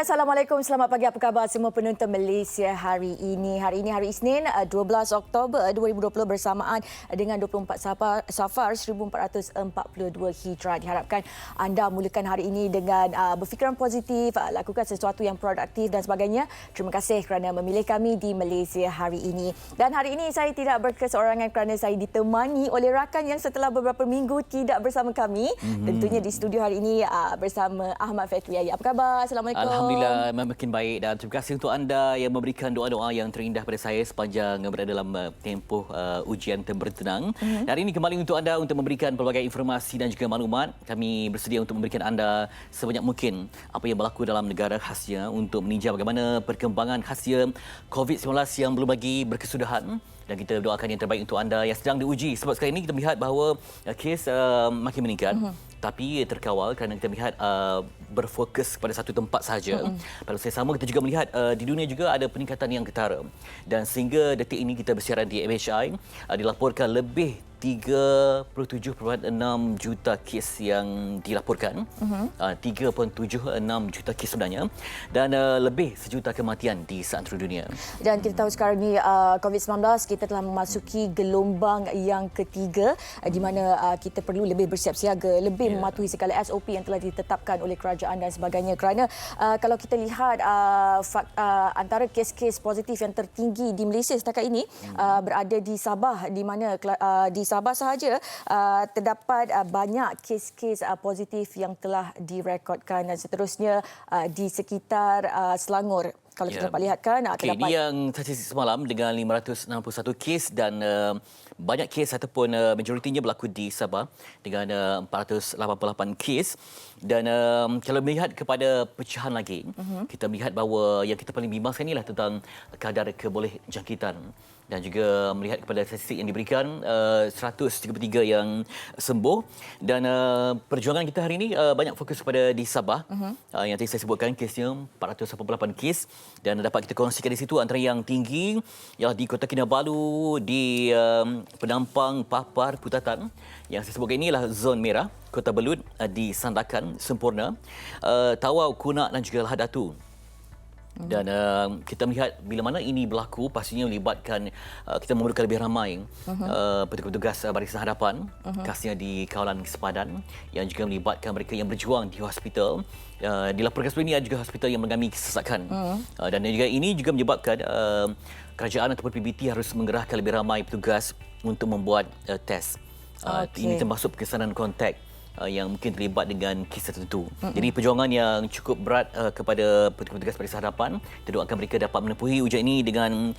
Assalamualaikum. Selamat pagi. Apa khabar semua penonton Malaysia hari ini? Hari Isnin, 12 Oktober 2020 bersamaan dengan 24 Safar 1442 Hijrah. Diharapkan anda mulakan hari ini dengan berfikiran positif, lakukan sesuatu yang produktif dan sebagainya. Terima kasih kerana memilih kami di Malaysia hari ini. Dan hari ini saya tidak berkeseorangan kerana saya ditemani oleh rakan yang setelah beberapa minggu tidak bersama kami. Tentunya di studio hari ini bersama Ahmad Fetri. Apa khabar? Assalamualaikum. Alhamdulillah makin baik dan terima kasih untuk anda yang memberikan doa-doa yang terindah pada saya sepanjang berada dalam tempoh ujian term bertenang. Hari ini kembali untuk anda untuk memberikan pelbagai informasi dan juga maklumat. Kami bersedia untuk memberikan anda sebanyak mungkin apa yang berlaku dalam negara khasnya untuk meninjau bagaimana perkembangan khasnya COVID-19 yang belum lagi berkesudahan. Dan kita doakan yang terbaik untuk anda yang sedang diuji. Sebab sekarang ini kita melihat bahawa kes makin meningkat. Tapi terkawal kerana kita melihat berfokus kepada satu tempat sahaja. Pada masa yang sama kita juga melihat di dunia juga ada peningkatan yang ketara. Dan sehingga detik ini kita bersiaran di MHI dilaporkan lebih 37.6 juta kes yang dilaporkan. 3.76 juta kes sebenarnya. Dan lebih sejuta kematian di seantero dunia. Dan kita tahu sekarang ni COVID-19 kita telah memasuki gelombang yang ketiga di mana kita perlu lebih bersiap siaga, lebih mematuhi segala SOP yang telah ditetapkan oleh kerajaan dan sebagainya. Kerana kalau kita lihat antara kes-kes positif yang tertinggi di Malaysia setakat ini berada di Sabah, di mana di Sabah sahaja terdapat banyak kes-kes positif yang telah direkodkan dan seterusnya di sekitar Selangor. Kalau kita dapat lihatkan terdapat ini yang statistik semalam dengan 561 kes dan banyak kes ataupun majoritinya berlaku di Sabah dengan 488 kes. Dan kalau melihat kepada pecahan lagi, kita melihat bahawa yang kita paling bimbangkan inilah tentang kadar kebolehjangkitan. Dan juga melihat kepada statistik yang diberikan 133 yang sembuh. Dan perjuangan kita hari ini banyak fokus kepada di Sabah. Yang tadi saya sebutkan kesnya 488 kes. Dan dapat kita kongsikan di situ antara yang tinggi ialah di Kota Kinabalu, di Penampang, Papar, Putatan. Yang saya sebutkan ini adalah zon merah. Kota Belud di Sandakan, Sempurna, Tawau, Kunak dan juga Lahad Datu. Dan kita melihat bila mana ini berlaku pastinya melibatkan kita memerlukan lebih ramai petugas barisan hadapan khasnya di kawalan sepadan yang juga melibatkan mereka yang berjuang di hospital. Dilaporkan sebelum ini ada juga hospital yang mengalami kesesakan. Dan juga ini juga menyebabkan kerajaan ataupun PBT harus menggerahkan lebih ramai petugas untuk membuat test. Ini termasuk pekesanan kontak yang mungkin terlibat dengan kes tertentu. Jadi perjuangan yang cukup berat kepada petugas barisan hadapan. Kita doakan mereka dapat menempuhi ujian ini dengan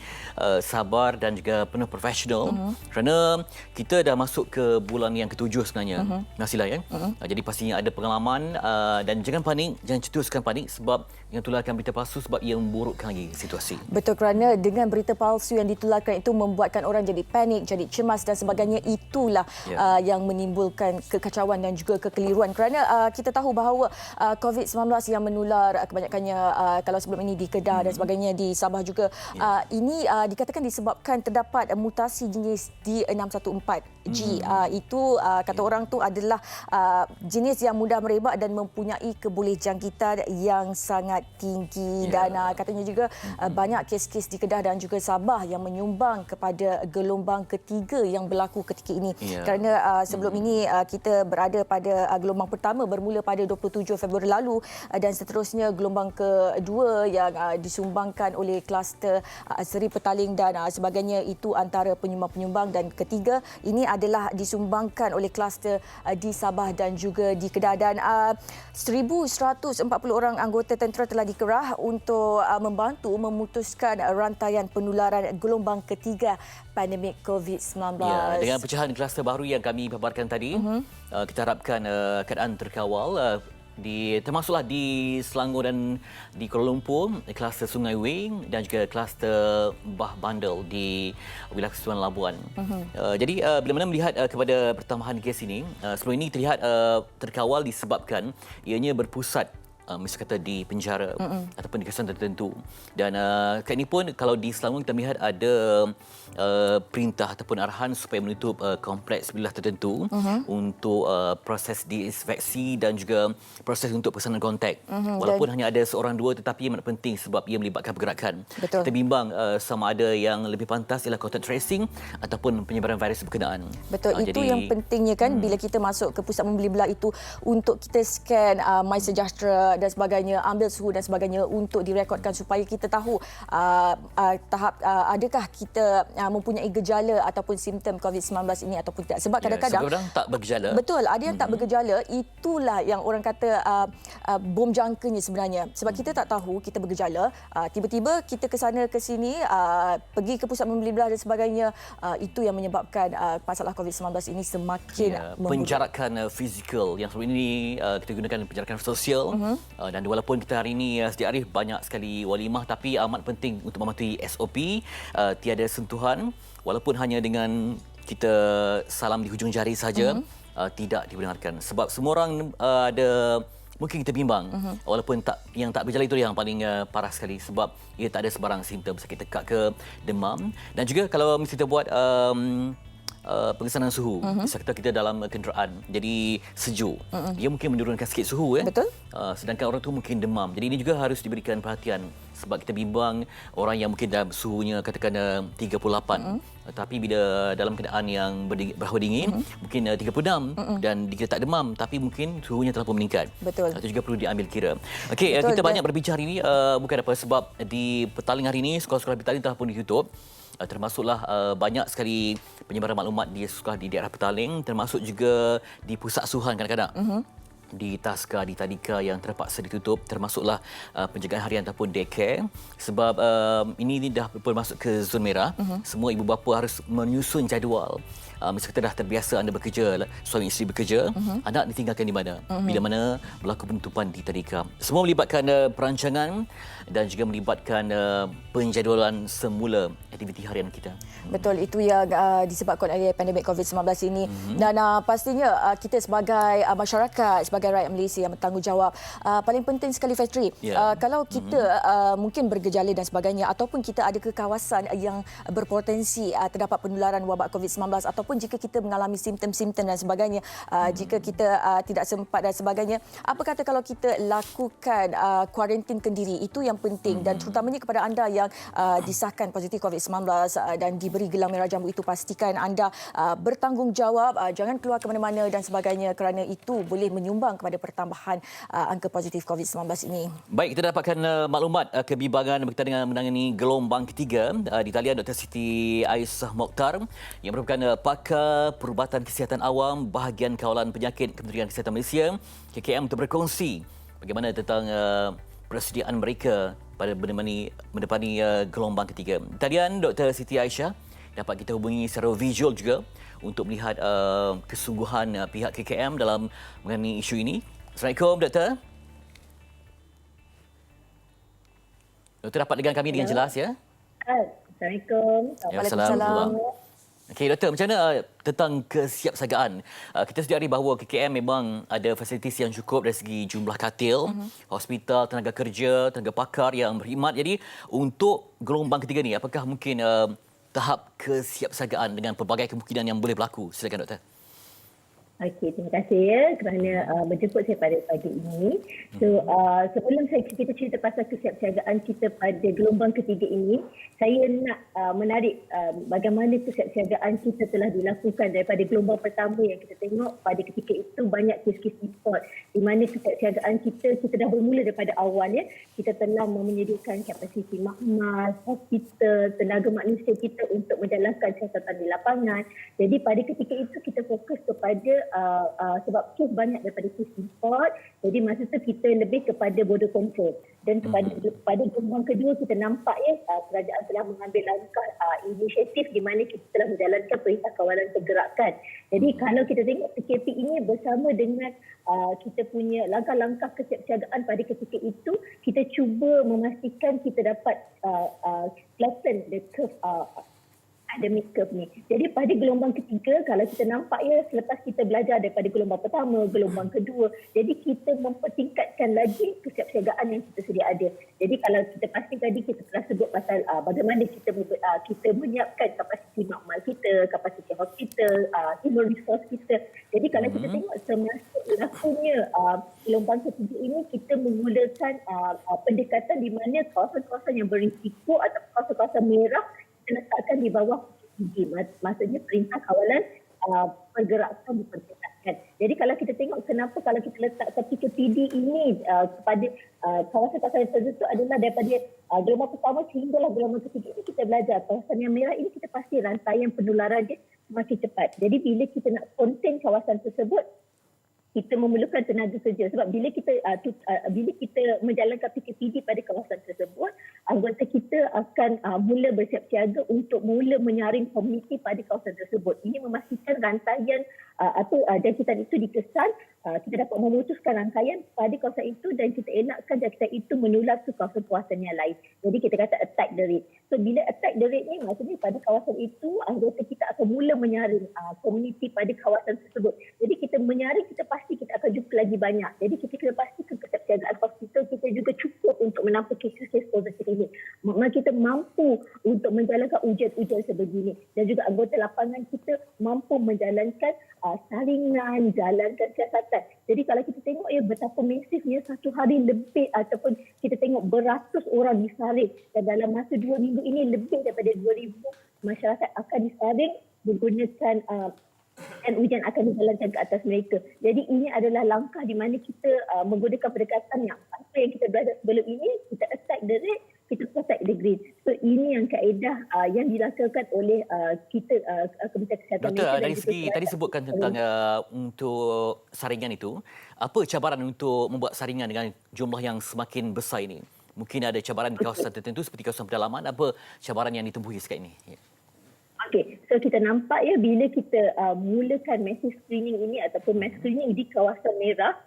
sabar dan juga penuh profesional. Kerana kita dah masuk ke bulan yang ketujuh sebenarnya. Nasilah ya. Jadi pastinya ada pengalaman dan jangan panik, jangan cetuskan panik sebab yang tularkan berita palsu sebab ia memburukkan lagi situasi. Betul, kerana dengan berita palsu yang ditularkan itu membuatkan orang jadi panik, jadi cemas dan sebagainya. Itulah yang menimbulkan kekacauan dan juga kekeliruan. Kerana kita tahu bahawa COVID-19 yang menular kebanyakannya kalau sebelum ini di Kedah dan sebagainya di Sabah juga ini dikatakan disebabkan terdapat mutasi jenis D614G. Itu kata orang tu adalah jenis yang mudah merebak dan mempunyai kebolehjangkitan yang sangat tinggi. Dan katanya juga banyak kes-kes di Kedah dan juga Sabah yang menyumbang kepada gelombang ketiga yang berlaku ketika ini. Kerana sebelum ini kita berada pada gelombang pertama bermula pada 27 Februari lalu dan seterusnya gelombang kedua yang disumbangkan oleh kluster Seri Petaling dan sebagainya. Itu antara penyumbang-penyumbang. Dan ketiga ini adalah disumbangkan oleh kluster di Sabah dan juga di Kedah. Dan 1,140 orang anggota tentera telah dikerah untuk membantu memutuskan rantaian penularan gelombang ketiga pandemik COVID-19. Dengan pecahan kluster baru yang kami paparkan tadi, kita harapkan keadaan terkawal termasuklah di Selangor dan di Kuala Lumpur, kluster Sungai Wing dan juga kluster Bah Bandel di wilayah Kesultanan Labuan. Jadi bila mana melihat kepada pertambahan kes ini, sebelum ini terlihat terkawal disebabkan ianya berpusat misal kata di penjara ataupun di kawasan tertentu. Dan kali ini pun kalau di Selangor kita melihat ada perintah ataupun arahan supaya menutup kompleks bilah tertentu untuk proses disinfeksi dan juga proses untuk perkesanan kontak. Walaupun hanya ada seorang dua tetapi amat penting sebab ia melibatkan pergerakan. Betul. Kita bimbang sama ada yang lebih pantas ialah contact tracing ataupun penyebaran virus berkenaan. Betul, itu jadi, yang pentingnya kan bila kita masuk ke pusat membeli belah itu untuk kita scan MySejahtera dan sebagainya, ambil suhu dan sebagainya untuk direkodkan supaya kita tahu tahap adakah kita mempunyai gejala ataupun simptom COVID-19 ini ataupun tidak. Sebab kadang-kadang seorang tak bergejala. Betul, ada yang tak bergejala, itulah yang orang kata bom jangkanya sebenarnya. Sebab kita tak tahu kita bergejala, tiba-tiba kita ke sana ke sini, pergi ke pusat membeli belah dan sebagainya, itu yang menyebabkan masalah COVID-19 ini semakin memburuk. Penjarakan fizikal yang sebelum ini kita gunakan penjarakan sosial dan walaupun kita hari ini setiap hari banyak sekali walimah tapi amat penting untuk mematuhi SOP, tiada sentuhan walaupun hanya dengan kita salam di hujung jari saja tidak dibenarkan sebab semua orang ada mungkin kita bimbang walaupun yang tak bergejala itu yang paling parah sekali sebab ia tak ada sebarang simptom sakit tekak ke demam dan juga kalau mesti kita buat pengesanan suhu. Misalnya kita dalam kenderaan jadi sejuk. Dia mungkin menurunkan sikit suhu Betul. sedangkan orang tu mungkin demam. Jadi ini juga harus diberikan perhatian sebab kita bimbang orang yang mungkin dalam suhunya katakan 38 tapi bila dalam keadaan yang berhawa dingin mungkin 36 dan dia tak demam tapi mungkin suhunya terlalu meningkat. Betul. Itu juga perlu diambil kira. Okey, kita banyak berbicara hari ini bukan apa sebab di Petaling hari ini sekolah-sekolah Petaling telah pun ditutup. Termasuklah banyak sekali penyebaran maklumat di sekolah di daerah Petaling termasuk juga di pusat asuhan kadang-kadang. Di Taska, di Tadika yang terpaksa ditutup termasuklah penjagaan harian ataupun daycare sebab ini dah masuk ke zon merah. Semua ibu bapa harus menyusun jadual. Misalnya kita dah terbiasa anda bekerja, suami isteri bekerja, anak ditinggalkan di mana? Bila mana berlaku penutupan di Tadika. Semua melibatkan perancangan dan juga melibatkan penjadualan semula aktiviti harian kita. Betul, itu yang disebabkan oleh pandemik COVID-19 ini. Dan pastinya kita sebagai masyarakat, sebagai rakyat Malaysia yang bertanggungjawab, paling penting sekali Fetri. Kalau kita mungkin bergejala dan sebagainya ataupun kita ada ke kawasan yang berpotensi terdapat penularan wabak COVID-19 ataupun jika kita mengalami simptom-simptom dan sebagainya, jika kita tidak sempat dan sebagainya, apa kata kalau kita lakukan kuarantin kendiri, itu yang penting dan terutamanya kepada anda yang disahkan positif COVID-19 dan diberi gelang merah jambu itu, pastikan anda bertanggungjawab, jangan keluar ke mana-mana dan sebagainya kerana itu boleh menyumbang kepada pertambahan angka positif COVID-19 ini. Baik, kita dapatkan maklumat kebimbangan berkaitan dengan menangani gelombang ketiga di talian Dr. Siti Aisyah Mokhtar yang merupakan pakar perubatan kesihatan awam bahagian kawalan penyakit Kementerian Kesihatan Malaysia KKM untuk berkongsi bagaimana tentang persediaan mereka pada mendepani gelombang ketiga. Tadian Dr. Siti Aisyah dapat kita hubungi secara visual juga untuk melihat kesungguhan pihak KKM dalam mengenai isu ini. Assalamualaikum, Doktor. Doktor dapat dengar kami dengan jelas, ya? Assalamualaikum. Waalaikumsalam. Okey, Doktor, macam mana tentang kesiapsagaan? Kita sedari bahawa KKM memang ada fasilitis yang cukup dari segi jumlah katil, hospital, tenaga kerja, tenaga pakar yang berkhidmat. Jadi, untuk gelombang ketiga ni, apakah mungkin tahap kesiapsagaan dengan pelbagai kemungkinan yang boleh berlaku? Silakan, Doktor. Okey, terima kasih ya kerana menjemput saya pada pagi ini. So, sebelum kita cerita pasal kesiapsiagaan kita pada gelombang ketiga ini, saya nak menarik bagaimana kesiapsiagaan kita telah dilakukan daripada gelombang pertama yang kita tengok pada ketika itu banyak kes-kes import di mana kesiapsiagaan kita dah bermula daripada awal ya. Kita telah menyediakan kapasiti makmal, hospital, tenaga manusia kita untuk menjalankan siasatan di lapangan. Jadi pada ketika itu kita fokus kepada sebab kes banyak daripada kes import, jadi masa tu kita lebih kepada border control dan pada gelombang kedua kita nampak ya kerajaan telah mengambil langkah inisiatif di mana kita telah menjalankan perintah kawalan pergerakan. Jadi kalau kita tengok PKP ini bersama dengan kita punya langkah-langkah kesiapsiagaan pada ketika itu, kita cuba memastikan kita dapat flatten the curve Pandemic curve ni. Jadi pada gelombang ketiga, kalau kita nampak ya, selepas kita belajar daripada gelombang pertama, gelombang kedua, jadi kita mempertingkatkan lagi kesiapsiagaan yang kita sedia ada. Jadi kalau kita pasti tadi kita telah sebut pasal bagaimana kita menyiapkan kapasiti makmal kita, kapasiti hospital, human resource kita. Jadi kalau kita tengok semasa berlakunya gelombang ketiga ini, kita menggunakan pendekatan di mana kawasan-kawasan yang berisiko atau kawasan-kawasan merah kita letakkan di bawah PKPD. Maksudnya Perintah Kawalan Pergerakan Diperketatkan. Jadi kalau kita tengok kenapa kalau kita letakkan PKPD ini kepada kawasan-kawasan tertentu adalah daripada gelombang pertama sehinggalah gelombang ketiga ini kita belajar. Kawasan yang merah ini kita pasti rantaian penularan dia semakin cepat. Jadi bila kita nak contain kawasan tersebut, kita memerlukan tenaga kerja sebab bila kita menjalankan PKPD pada kawasan tersebut, anggota kita akan mula bersiap siaga untuk mula menyaring komuniti pada kawasan tersebut. Ini memastikan rantaian atau jangkitan itu dikesan, kita dapat memutuskan rangkaian pada kawasan itu dan kita elakkan jangkitan itu menular ke kawasan-kawasan yang lain. Jadi kita kata attack the rate. So bila attack the rate ni maksudnya pada kawasan itu anggota kita akan mula menyaring komuniti pada kawasan tersebut. Jadi kita menyaring, kita pasti kita akan jumpa lagi banyak. Jadi kita kena pastikan kesiapsiagaan hospital kita juga cukup untuk menampung kes-kes positif ini. Maka kita mampu untuk menjalankan ujian-ujian sebegini dan juga anggota lapangan kita mampu menjalankan saringan, jalankan siasatan. Jadi kalau kita tengok betapa masifnya satu hari lebih ataupun kita tengok beratus orang disaring dan dalam masa 2 minggu ini lebih daripada 2,000 masyarakat akan disaring menggunakan dan ujian akan dijalankan ke atas mereka. Jadi ini adalah langkah di mana kita menggunakan pendekatan yang apa yang kita belajar sebelum ini, kita attack the rate, kita protect the grade. So ini yang kaedah yang dilakukan oleh kita Kementerian Kesihatan Doktor, Malaysia. dari segi tadi sebutkan tentang untuk saringan itu, apa cabaran untuk membuat saringan dengan jumlah yang semakin besar ini? Mungkin ada cabaran di kawasan tertentu seperti kawasan pedalaman, apa cabaran yang ditempuhi sekarang ini? Ya. Okey, so kita nampak bila kita mulakan massive screening ini ataupun mass screening di kawasan merah,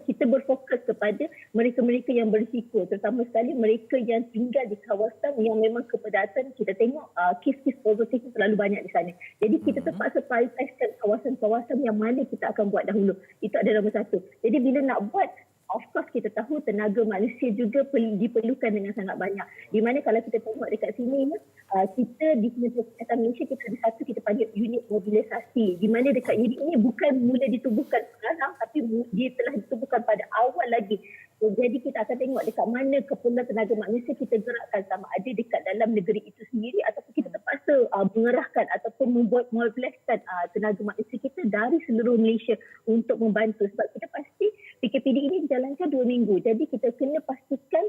kita berfokus kepada mereka-mereka yang berisiko, terutama sekali mereka yang tinggal di kawasan yang memang kepadatan kita tengok kes-kes positif terlalu banyak di sana. Jadi kita terpaksa prioritaskan kawasan-kawasan yang mana kita akan buat dahulu. Itu adalah nombor satu. Jadi bila nak buat, of course kita tahu tenaga manusia juga diperlukan dengan sangat banyak. Di mana kalau kita tengok dekat sini, kita di Kementerian Kesihatan Malaysia kita ada satu kita panggil unit mobilisasi. Di mana dekat unit ini bukan mula ditubuhkan sekarang tapi dia telah ditubuhkan pada awal lagi. So, jadi kita akan tengok dekat mana keperluan tenaga manusia kita gerakkan sama ada dekat dalam negeri itu sendiri ataupun kita terpaksa mengerahkan ataupun mobiliskan tenaga manusia kita dari seluruh Malaysia untuk membantu. Sebab kita pasti PKPD ini dijalankan 2 minggu. Jadi kita kena pastikan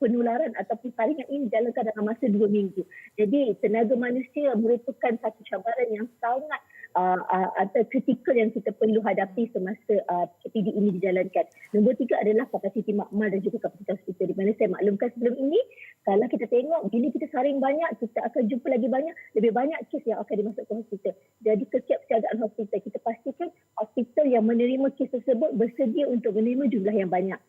penularan ataupun saringan ini dijalankan dalam masa 2 minggu. Jadi tenaga manusia merupakan satu cabaran yang sangat atau kritikal yang kita perlu hadapi semasa PKPD ini dijalankan. Nombor 3 adalah kapasiti makmal dan juga kapasitas hospital. Di mana saya maklumkan sebelum ini, kalau kita tengok bila kita saring banyak, kita akan jumpa lagi lebih banyak kes yang akan dimasukkan hospital. Jadi kesiapsiagaan hospital, kita pastikan hospital yang menerima kes tersebut bersedia untuk menerima jumlah yang banyak.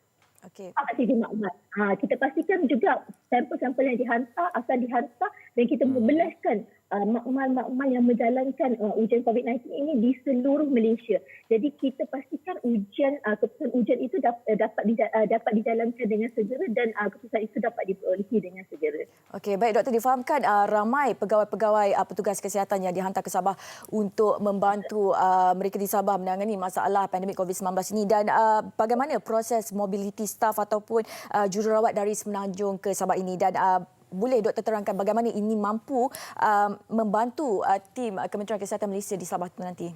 Okey. Kapasiti makmal. Kita pastikan juga sampel-sampel yang dihantar akan dihantar dan kita membelaskan makmal-makmal yang menjalankan ujian COVID-19 ini di seluruh Malaysia. Jadi kita pastikan keputusan ujian itu dapat dijalankan dengan segera dan keputusan itu dapat diperolehi dengan segera. Okey, baik doktor, difahamkan ramai pegawai-pegawai petugas kesihatan yang dihantar ke Sabah untuk membantu mereka di Sabah menangani masalah pandemik COVID-19 ini dan bagaimana proses mobiliti staf ataupun jururawat dari Semenanjung ke Sabah ini dan boleh doktor terangkan bagaimana ini mampu membantu tim Kementerian Kesihatan Malaysia di Sabah itu nanti?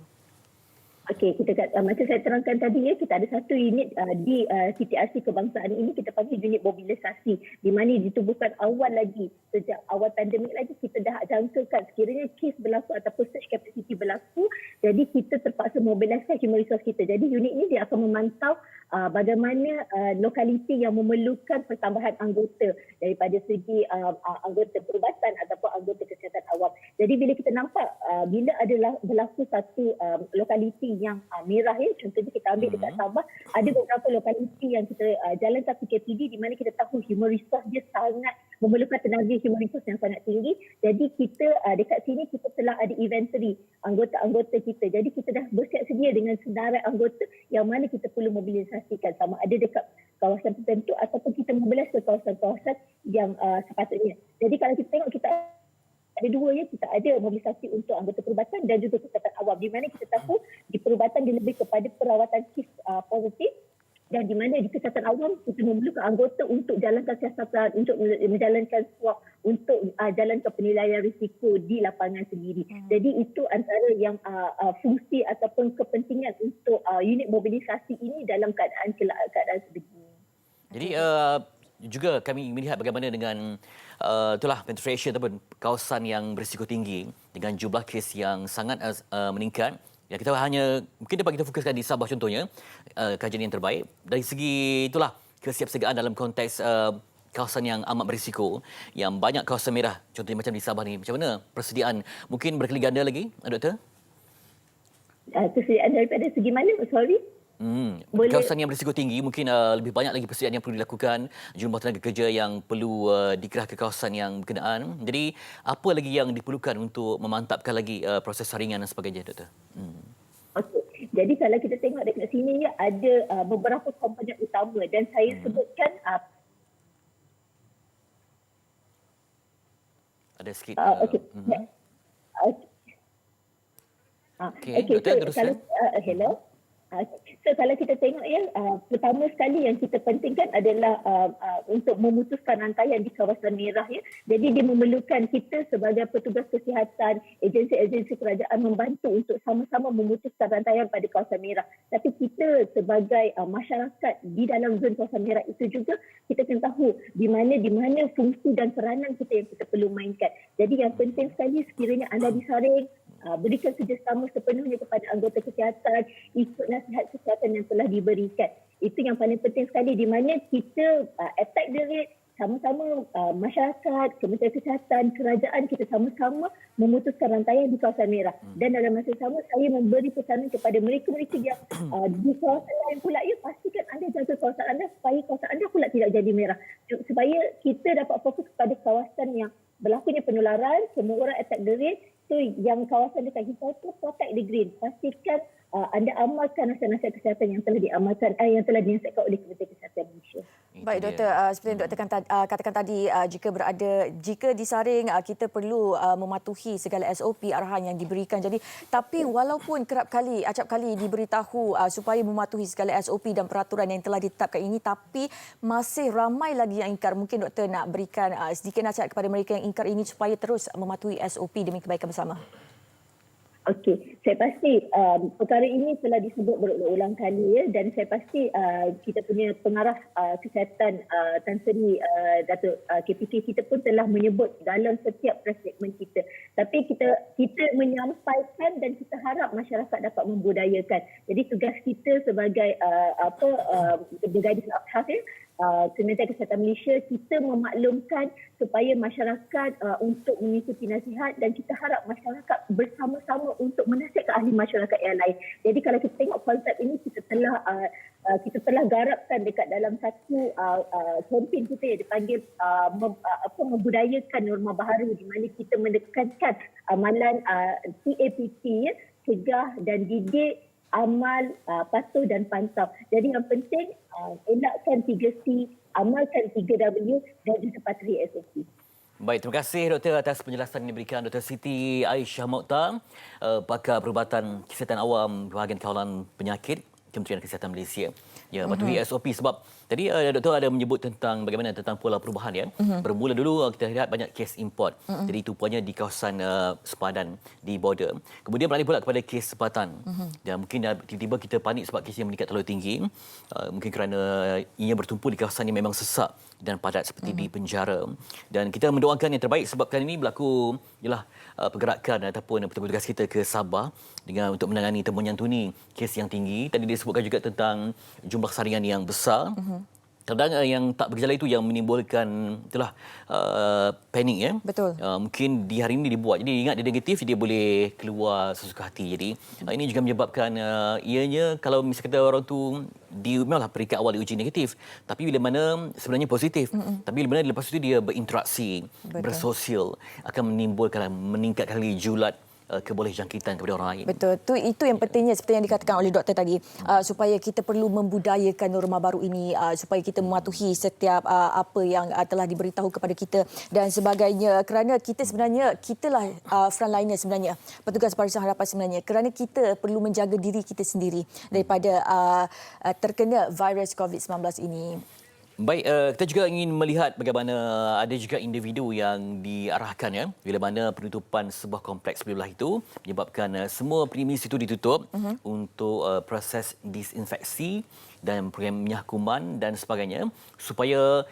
Okey, macam saya terangkan tadi kita ada satu unit di CTRC kebangsaan ini kita panggil unit mobilisasi di mana ditubuhkan awal lagi sejak awal pandemik lagi kita dah jangkakan sekiranya kes berlaku ataupun surge capacity berlaku, jadi kita terpaksa mobilisasi human resource kita. Jadi unit ini dia akan memantau bagaimana lokaliti yang memerlukan pertambahan anggota daripada segi anggota perubatan ataupun anggota kesihatan awam. Jadi bila kita nampak bila ada berlaku satu lokaliti yang merah contohnya kita ambil dekat Sabah, ada beberapa lokaliti yang kita jalankan PKPD di mana kita tahu human resource dia sangat memerlukan tenaga human resource yang sangat tinggi. Jadi kita dekat sini kita telah ada inventory anggota-anggota kita. Jadi kita dah bersiap sedia dengan senarai anggota yang mana kita perlu mobilisasikan, sama ada dekat kawasan tertentu ataupun kita mobilis ke kawasan-kawasan yang sepatutnya. Jadi kalau kita tengok, kita ada dua ya, kita ada mobilisasi untuk anggota perubatan dan juga kesihatan awam, di mana kita tahu di perubatan dia lebih kepada perawatan kes positif, dan di mana di kesihatan awam kita memerlukan anggota untuk jalankan siasatan, untuk menjalankan swab, untuk jalankan penilaian risiko di lapangan sendiri. Jadi itu antara yang fungsi ataupun kepentingan untuk unit mobilisasi ini dalam keadaan sebegini. Jadi juga kami melihat bagaimana dengan itulah penetration ataupun kawasan yang berisiko tinggi dengan jumlah kes yang sangat meningkat. Ya, kita hanya mungkin dapat kita fokuskan di Sabah contohnya, kajian yang terbaik dari segi itulah kesiapsiagaan dalam konteks kawasan yang amat berisiko, yang banyak kawasan merah contohnya macam di Sabah ni. Macam mana persediaan? Mungkin berkali ganda lagi, Doktor? Persediaan daripada segi mana? Sorry. Kawasan yang berisiko tinggi mungkin lebih banyak lagi persediaan yang perlu dilakukan, jumlah tenaga kerja yang perlu dikerah ke kawasan yang berkenaan. Jadi apa lagi yang diperlukan untuk memantapkan lagi proses saringan dan sebagainya, Doktor? Okey. Jadi kalau kita tengok dekat sini ya, ada beberapa komponen utama dan saya sebutkan ada sikit. okey. Okey, Okey, Doktor, so teruskan. kalau hello. So kalau kita tengok ya, pertama sekali yang kita pentingkan adalah untuk memutuskan rantaian di kawasan merah ya. Jadi dia memerlukan kita sebagai petugas kesihatan, agensi-agensi kerajaan membantu untuk sama-sama memutuskan rantaian pada kawasan merah. Tapi kita sebagai masyarakat di dalam zon kawasan merah itu juga kita kena tahu di mana fungsi dan peranan kita yang kita perlu mainkan. Jadi yang penting sekali sekiranya anda disaring, berikan kerjasama sepenuhnya kepada anggota kesihatan, ikut nasihat kesihatan yang telah diberikan. Itu yang paling penting sekali, di mana kita attack the rate, sama-sama masyarakat, Kementerian Kesihatan, kerajaan, kita sama-sama memutuskan rantaian di kawasan merah. Dan dalam masa sama, saya memberi pesanan kepada mereka-mereka yang di kawasan lain pula, ya pastikan anda jaga kawasan anda supaya kawasan anda pula tidak jadi merah. Supaya kita dapat fokus kepada kawasan yang berlakunya penularan, semua orang attack the rate. So yang kawasan dekat kita tu protect the green. Pastikan anda amalkan nasihat-nasihat kesihatan yang telah diamalkan, yang telah dinasihatkan oleh Kementerian Kesihatan Malaysia. Baik, Doktor. Seperti yang Doktor katakan tadi, jika disaring, kita perlu mematuhi segala SOP arahan yang diberikan. Jadi, tapi walaupun acap kali diberitahu supaya mematuhi segala SOP dan peraturan yang telah ditetapkan ini, tapi masih ramai lagi yang ingkar. Mungkin Doktor nak berikan sedikit nasihat kepada mereka yang ingkar ini supaya terus mematuhi SOP demi kebaikan bersama. Okey, saya pasti perkara ini telah disebut berulang-ulang kali ya, dan saya pasti kita punya pengarah kesihatan Tan Sri Datuk KPK kita pun telah menyebut dalam setiap press statement kita. Tapi kita menyampaikan dan kita harap masyarakat dapat membudayakan. Jadi tugas kita sebagai Brigadier Abkhaz ya, Kementerian Kesihatan Malaysia, kita memaklumkan supaya masyarakat untuk mengikuti nasihat, dan kita harap masyarakat bersama-sama untuk menasihatkan ahli masyarakat yang lain. Jadi kalau kita tengok konsep ini, kita telah garapkan dekat dalam satu kempen kita yang dipanggil membudayakan norma baharu, di mana kita menekankan amalan CAPT ya, cegah dan didik, amal, patuh dan pantau. Jadi yang penting elakkan 3C, amalkan 3W dan juga patuhi SOP. Baik, terima kasih Doktor atas penjelasan yang diberikan Dr. Siti Aisyah Mokhtar, pakar perubatan kesihatan awam bahagian kawalan penyakit Kementerian Kesihatan Malaysia. Ya, patuhi SOP sebab tadi doktor ada menyebut tentang bagaimana tentang pola perubahan ya. Bermula dulu kita lihat banyak kes import. Jadi tumpuannya di kawasan sepadan di border. Kemudian beralih pula kepada kes sepatan. Dan mungkin tiba-tiba kita panik sebab kes yang meningkat terlalu tinggi. Mungkin kerana ia bertumpu di kawasan yang memang sesak dan padat seperti di penjara. Dan kita mendoakan yang terbaik sebab kali ini berlaku ialah pergerakan ataupun petugas kita ke Sabah dengan untuk menangani temunyantuni kes yang tinggi. Tadi disebutkan juga tentang jumlah saringan yang besar. Kadang yang tak bergejala itu yang menimbulkan itulah panik ya. Betul. Mungkin di hari ini dibuat. Jadi ingat dia negatif, dia boleh keluar sesuka hati. Jadi ini juga menyebabkan ianya kalau misalnya kata orang tu memanglah peringkat awal diuji negatif, tapi bila mana sebenarnya positif. Tapi bila mana lepas itu dia berinteraksi, bersosial, akan meningkatkan lagi julat keboleh jangkitan kepada orang lain. Betul. Itu yang pentingnya seperti yang dikatakan oleh doktor tadi, supaya kita perlu membudayakan norma baru ini, supaya kita mematuhi setiap apa yang telah diberitahu kepada kita dan sebagainya, kerana kitalah frontliner sebenarnya, petugas barisan hadapan sebenarnya, kerana kita perlu menjaga diri kita sendiri daripada terkena virus COVID-19 ini. Baik, kita juga ingin melihat bagaimana ada juga individu yang diarahkan bila mana penutupan sebuah kompleks belah itu menyebabkan semua premis itu ditutup untuk proses disinfeksi dan program minyak kuman dan sebagainya supaya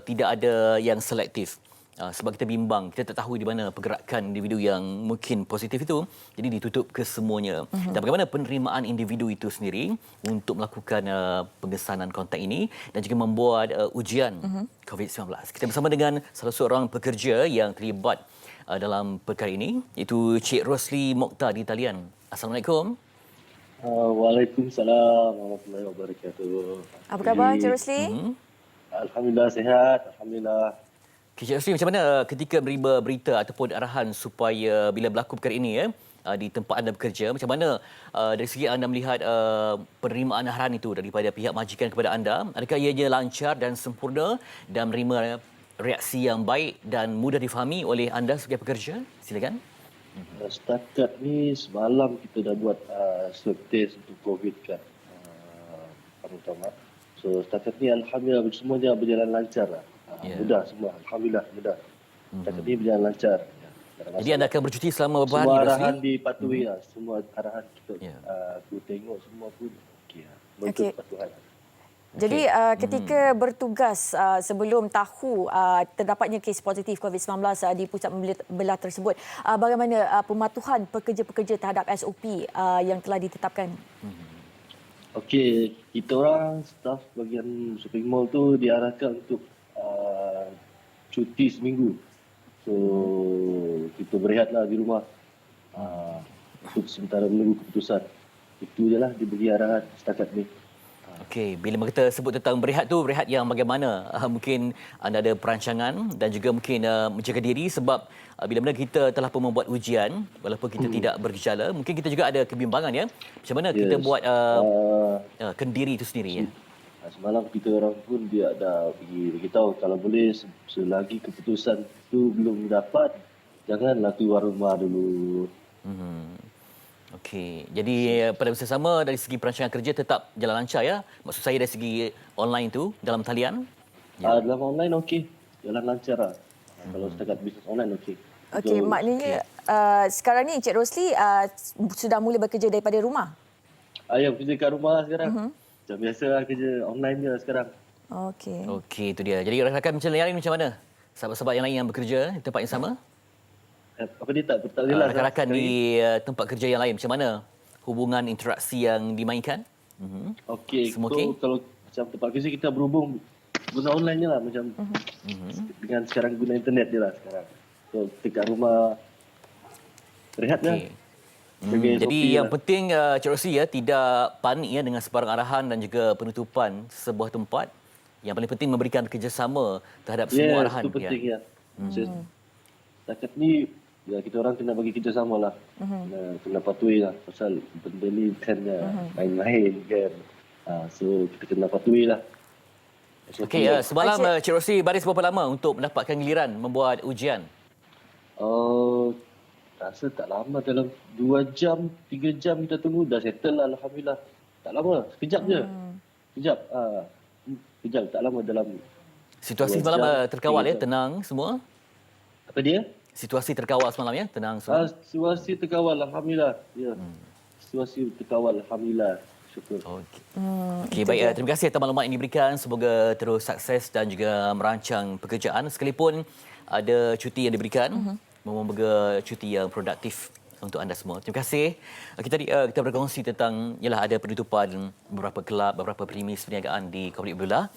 tidak ada yang selektif. Sebab kita bimbang, kita tak tahu di mana pergerakan individu yang mungkin positif itu, jadi ditutup ke semuanya. Dan bagaimana penerimaan individu itu sendiri untuk melakukan pengesanan kontak ini dan juga membuat ujian COVID-19. Kita bersama dengan salah seorang pekerja yang terlibat dalam perkara ini, iaitu Cik Rosli Mokhtar di talian. Assalamualaikum. Waalaikumsalam warahmatullahi wabarakatuh. Apa khabar Cik Rosli? Alhamdulillah sihat, alhamdulillah. Cik Rosli, macam mana ketika menerima berita ataupun arahan supaya bila berlaku perkara ini di tempat anda bekerja, macam mana dari segi anda melihat penerimaan arahan itu daripada pihak majikan kepada anda? Adakah ianya lancar dan sempurna dan menerima reaksi yang baik dan mudah difahami oleh anda sebagai pekerja? Silakan. Setakat ni semalam kita dah buat swab test untuk COVID kan. Pertama. So setakat ni alhamdulillah semuanya berjalan lancar lah. Mudah semua. Alhamdulillah mudah. Setakat ni berjalan lancar. Jadi anda akan bercuti selama beberapa hari? Semua arahan dipatuhi lah. Semua arahan kita aku tengok semua pun okey lah. Bentuk kepatuhan. Jadi ketika bertugas sebelum tahu terdapatnya kes positif COVID-19 di pusat belah tersebut, bagaimana pematuhan pekerja-pekerja terhadap SOP yang telah ditetapkan? Okey, kita orang staf bahagian shopping mall tu diarahkan untuk cuti seminggu. So kita berehatlah di rumah untuk sementara menunggu keputusan. Itu je lah diberi arahan setakat ni. Okey, bila kita sebut tentang berehat tu, berehat yang bagaimana? Mungkin anda ada perancangan dan juga mungkin menjaga diri sebab bila mana kita telah pun membuat ujian, walaupun kita tidak bergejala, mungkin kita juga ada kebimbangan ya. Macam mana kita buat kendiri itu sendiri ya? Semalam kita orang pun dia ada beritahu kalau boleh selagi keputusan itu belum dapat, janganlah keluar rumah dulu. Okey, jadi pada masa sama dari segi perancangan kerja tetap jalan lancar ya? Maksud saya dari segi online tu dalam talian? Dalam online okey, jalan lancar lah. Kalau setakat bisnes online okey. Okey, maknanya sekarang ni Cik Rosli sudah mula bekerja daripada rumah? Ya, kerja kat rumah sekarang. Macam biasa lah kerja online je sekarang. Okey, itu dia. Jadi rakan-rakan macam lain macam mana? Sahabat-sahabat yang lain yang bekerja di tempat yang sama? Apa dia tak jelas. Rakan-rakan di tempat kerja yang lain macam mana? Hubungan interaksi yang dimainkan? Okey, semua so, kalau macam tempat kerja kita berhubung guna online je lah. Macam dengan sekarang guna internet je lah sekarang. So dekat rumah rehat je. Jadi yang penting Cik Rosli tidak panik dengan sebarang arahan dan juga penutupan sebuah tempat. Yang paling penting memberikan kerjasama terhadap semua arahan. Itu penting ya. Setakat ni kita orang kena bagi kerjasama lah. Kena patuhi lah. Pasal benda ni kan main-main kan. So kita kena patuhi lah. Okey, semalam Cik Rosli baris berapa lama untuk mendapatkan giliran membuat ujian? Rasa tak lama, dalam 2 jam, 3 jam kita tunggu dah settle lah alhamdulillah. Tak lama, sekejap je. Sekejap, tak lama dalam situasi semalam terkawal ya, tenang semua? Apa dia? Situasi terkawal semalam ya, tenang semua? Situasi terkawal alhamdulillah. Ya. Situasi terkawal alhamdulillah. Syukur. Okey, baik. Terima kasih atas maklumat yang diberikan. Semoga terus sukses dan juga merancang pekerjaan sekalipun ada cuti yang diberikan. Memoga cuti yang produktif untuk anda semua. Terima kasih. Kita berkongsi tentang ada penutupan beberapa kelab, beberapa premis perniagaan di Kompleks Beulah.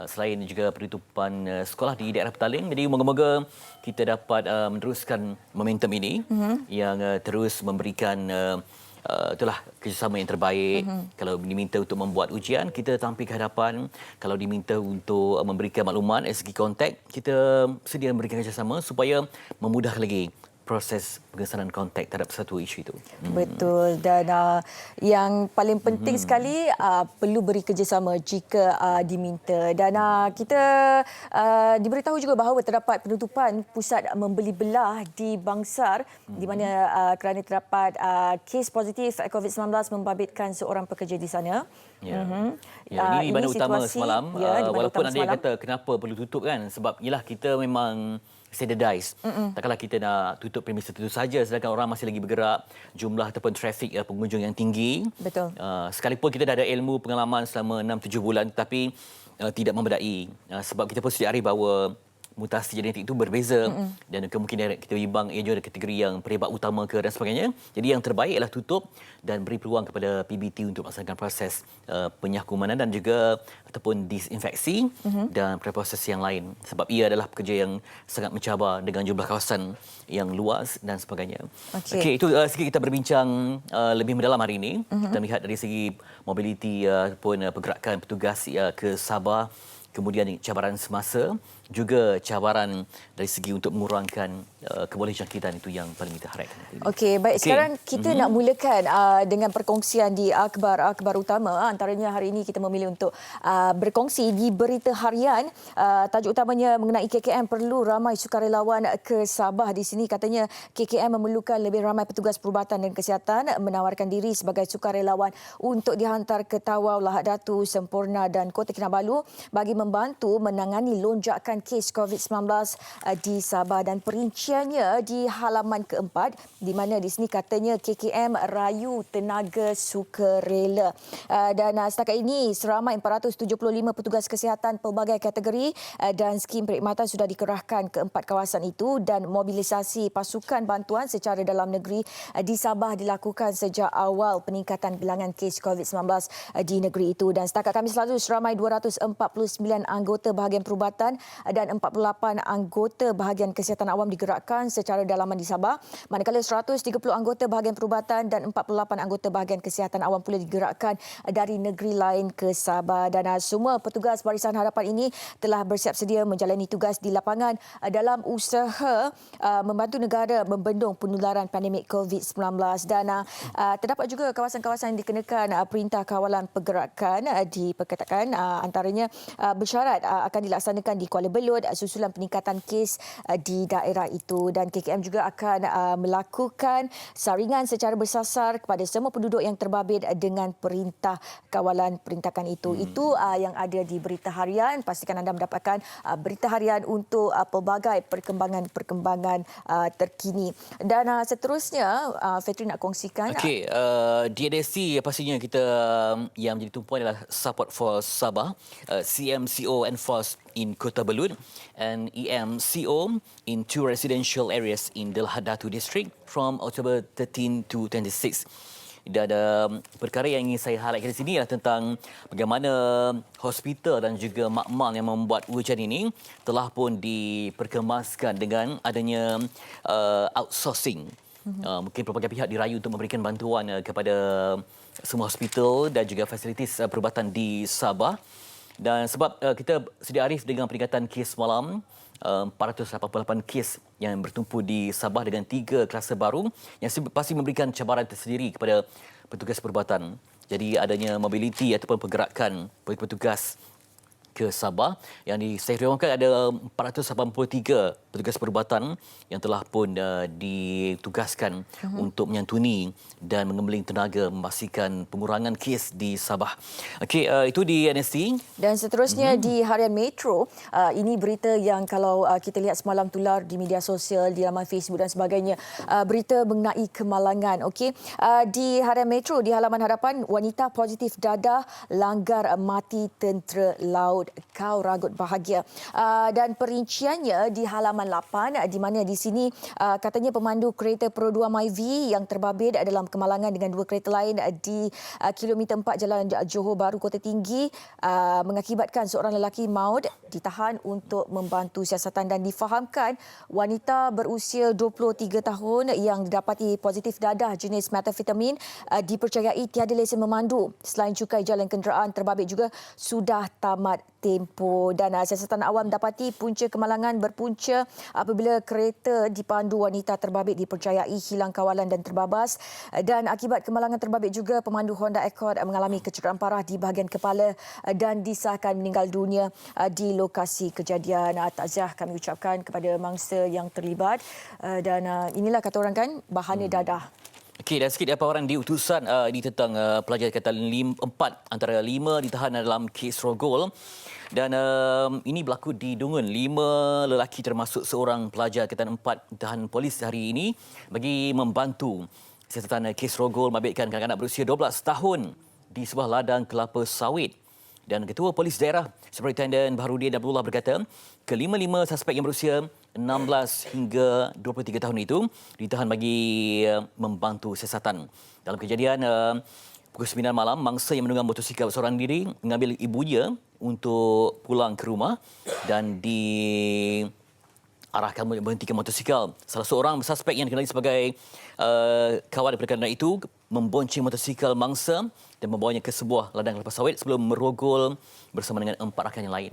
Selain juga penutupan sekolah di daerah Petaling. Jadi moga-moga kita dapat meneruskan momentum ini yang terus memberikan itulah kerjasama yang terbaik. Kalau diminta untuk membuat ujian, kita tampil ke hadapan. Kalau diminta untuk memberikan maklumat dari segi kontak, kita sedia memberikan kerjasama supaya memudahkan lagi proses pengesanan kontak terhadap satu isu itu. Betul, dan yang paling penting sekali perlu beri kerjasama jika diminta, dan kita diberitahu juga bahawa terdapat penutupan pusat membeli belah di Bangsar di mana kerana terdapat kes positif COVID-19 membabitkan seorang pekerja di sana. Ya. Ini di mana utama semalam. Ya, Walaupun ada yang kata kenapa perlu tutup kan, sebab ialah kita memang standardized. Takkanlah kita nak tutup premises itu saja sedangkan orang masih lagi bergerak, jumlah ataupun trafik pengunjung yang tinggi. Betul. Sekalipun kita dah ada ilmu pengalaman selama 6-7 bulan tapi tidak membedai. Sebab kita pun sedari bahawa mutasi genetik itu berbeza dan kemungkinan kita bimbang ia juga ada kategori yang penyebab utama ke dan sebagainya. Jadi yang terbaik adalah tutup dan beri peluang kepada PBT untuk melaksanakan proses penyakumanan dan juga ataupun disinfeksi dan proses yang lain. Sebab ia adalah pekerja yang sangat mencabar dengan jumlah kawasan yang luas dan sebagainya. Okey, itu sikit kita berbincang lebih mendalam hari ini. Kita melihat dari segi mobiliti ataupun pergerakan petugas ke Sabah, kemudian cabaran semasa, juga cabaran dari segi untuk mengurangkan keboleh jangkitan itu yang paling kita harapkan. Okey, baik. Sekarang kita nak mulakan dengan perkongsian di akhbar utama. Antaranya hari ini kita memilih untuk berkongsi di berita harian. Tajuk utamanya mengenai KKM perlu ramai sukarelawan ke Sabah. Di sini katanya KKM memerlukan lebih ramai petugas perubatan dan kesihatan menawarkan diri sebagai sukarelawan untuk dihantar ke Tawau, Lahad Datu, Semporna dan Kota Kinabalu bagi membantu menangani lonjakan kes COVID-19 di Sabah, dan perinciannya di halaman keempat di mana di sini katanya KKM rayu tenaga sukarela, dan setakat ini seramai 475 petugas kesihatan pelbagai kategori dan skim perkhidmatan sudah dikerahkan ke 4 kawasan itu, dan mobilisasi pasukan bantuan secara dalam negeri di Sabah dilakukan sejak awal peningkatan bilangan kes COVID-19 di negeri itu, dan setakat Khamis lalu seramai 249 anggota bahagian perubatan dan 48 anggota bahagian kesihatan awam digerakkan secara dalaman di Sabah, manakala 130 anggota bahagian perubatan dan 48 anggota bahagian kesihatan awam pula digerakkan dari negeri lain ke Sabah, dan semua petugas Barisan Harapan ini telah bersiap sedia menjalani tugas di lapangan dalam usaha membantu negara membendung penularan pandemik COVID-19, dan terdapat juga kawasan-kawasan yang dikenakan perintah kawalan pergerakan diperkatakan, antaranya bersyarat akan dilaksanakan di Kuala Belud susulan peningkatan kes di daerah itu, dan KKM juga akan melakukan saringan secara bersasar kepada semua penduduk yang terbabit dengan perintah kawalan perintakan itu. Itu yang ada di berita harian. Pastikan anda mendapatkan berita harian untuk pelbagai perkembangan terkini. Dan seterusnya Fetri nak kongsikan. Okey, DNSC pastinya kita yang menjadi tumpuan adalah Support for Sabah, CMCO enforced in Kota Belud and EMCO in 2 residential areas in the Lahad Datu district from October 13 to 26. Dan perkara yang ingin saya highlightkan di sini adalah tentang bagaimana hospital dan juga makmal yang membuat ujian ini telah pun diperkemaskan dengan adanya outsourcing. Mungkin pelbagai pihak dirayu untuk memberikan bantuan kepada semua hospital dan juga fasilitis perubatan di Sabah. Dan sebab kita sedia arif dengan peningkatan kes malam, 488 kes yang bertumpu di Sabah dengan 3 kluster baru yang pasti memberikan cabaran tersendiri kepada petugas perubatan. Jadi adanya mobiliti ataupun pergerakan petugas ke Sabah yang diseriukan ada 483 petugas perubatan yang telah pun ditugaskan untuk menyantuni dan mengembeling tenaga memastikan pengurangan kes di Sabah. Okey, itu di NST. Dan seterusnya di Harian Metro, ini berita yang kalau kita lihat semalam tular di media sosial, di laman Facebook dan sebagainya, berita mengenai kemalangan. Okey, di Harian Metro di halaman hadapan, wanita positif dadah langgar mati tentera laut. Maud, Kau Ragut Bahagia. Dan perinciannya di halaman 8 di mana di sini katanya pemandu kereta Pro 2 Myvi yang terbabit dalam kemalangan dengan dua kereta lain di kilometer 4 Jalan Johor Bahru Kota Tinggi mengakibatkan seorang lelaki maut ditahan untuk membantu siasatan dan difahamkan wanita berusia 23 tahun yang didapati positif dadah jenis metafetamin dipercayai tiada lesen memandu. Selain cukai jalan kenderaan, terbabit juga sudah tamat tempoh. Dan siasatan awam dapati punca kemalangan berpunca apabila kereta dipandu wanita terbabit dipercayai hilang kawalan dan terbabas. Dan akibat kemalangan terbabit juga pemandu Honda Accord mengalami kecederaan parah di bahagian kepala dan disahkan meninggal dunia di lokasi kejadian. Takziah kami ucapkan kepada mangsa yang terlibat dan inilah kata orang kan bahannya dadah. Okey, dan sikit paparan di utusan ini tentang pelajar Ikatan 4 antara 5 ditahan dalam kes rogol. Dan ini berlaku di Dungun. 5 lelaki termasuk seorang pelajar Ikatan 4 ditahan polis hari ini bagi membantu siasatan kes rogol mabitkan kanak-kanak berusia 12 tahun di sebuah ladang kelapa sawit. Dan Ketua Polis Daerah Superintenden Baharudin Abdullah berkata, kelima-lima suspek yang berusia 16 hingga 23 tahun itu ditahan bagi membantu siasatan. Dalam kejadian pukul 9 malam, mangsa yang menunggang motosikal seorang diri mengambil ibunya untuk pulang ke rumah dan diarahkan berhentikan motosikal. Salah seorang suspek yang dikenali sebagai kawan daripada kenderaan itu membonceng motosikal mangsa dan membawanya ke sebuah ladang kelapa sawit sebelum merogol bersama dengan 4 rakan yang lain.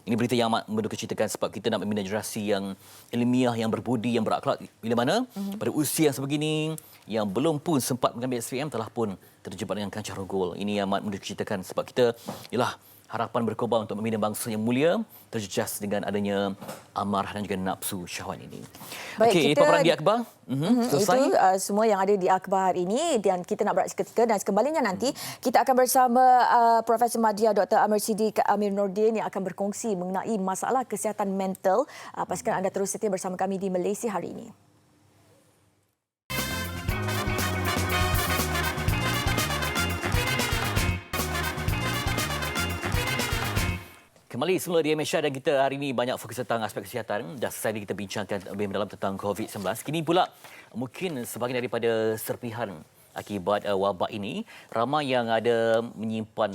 Ini berita yang amat mendukacitakan sebab kita nak membina generasi yang ilmiah, yang berbudi, yang berakhlak. Bila mana pada usia yang sebegini, yang belum pun sempat mengambil SPM telah pun terjebak dengan kancah rogol. Ini amat mendukacitakan sebab kita ialah harapan berkorban untuk membina bangsa yang mulia terjejas dengan adanya amarah dan juga nafsu syahwat ini. Baik, okey, paparan di akhbar. Selesai. Itu semua yang ada di akhbar hari ini dan kita nak berehat seketika dan sekembalinya nanti kita akan bersama Profesor Madya Dr. Amir Siddiq Amir Nordin yang akan berkongsi mengenai masalah kesihatan mental. Pastikan anda terus setia bersama kami di Malaysia Hari Ini. Kembali semula di Malaysia dan kita hari ini banyak fokus tentang aspek kesihatan. Dah selesai kita bincangkan lebih mendalam tentang COVID-19. Kini pula mungkin sebahagian daripada serpihan akibat wabak ini, ramai yang ada menyimpan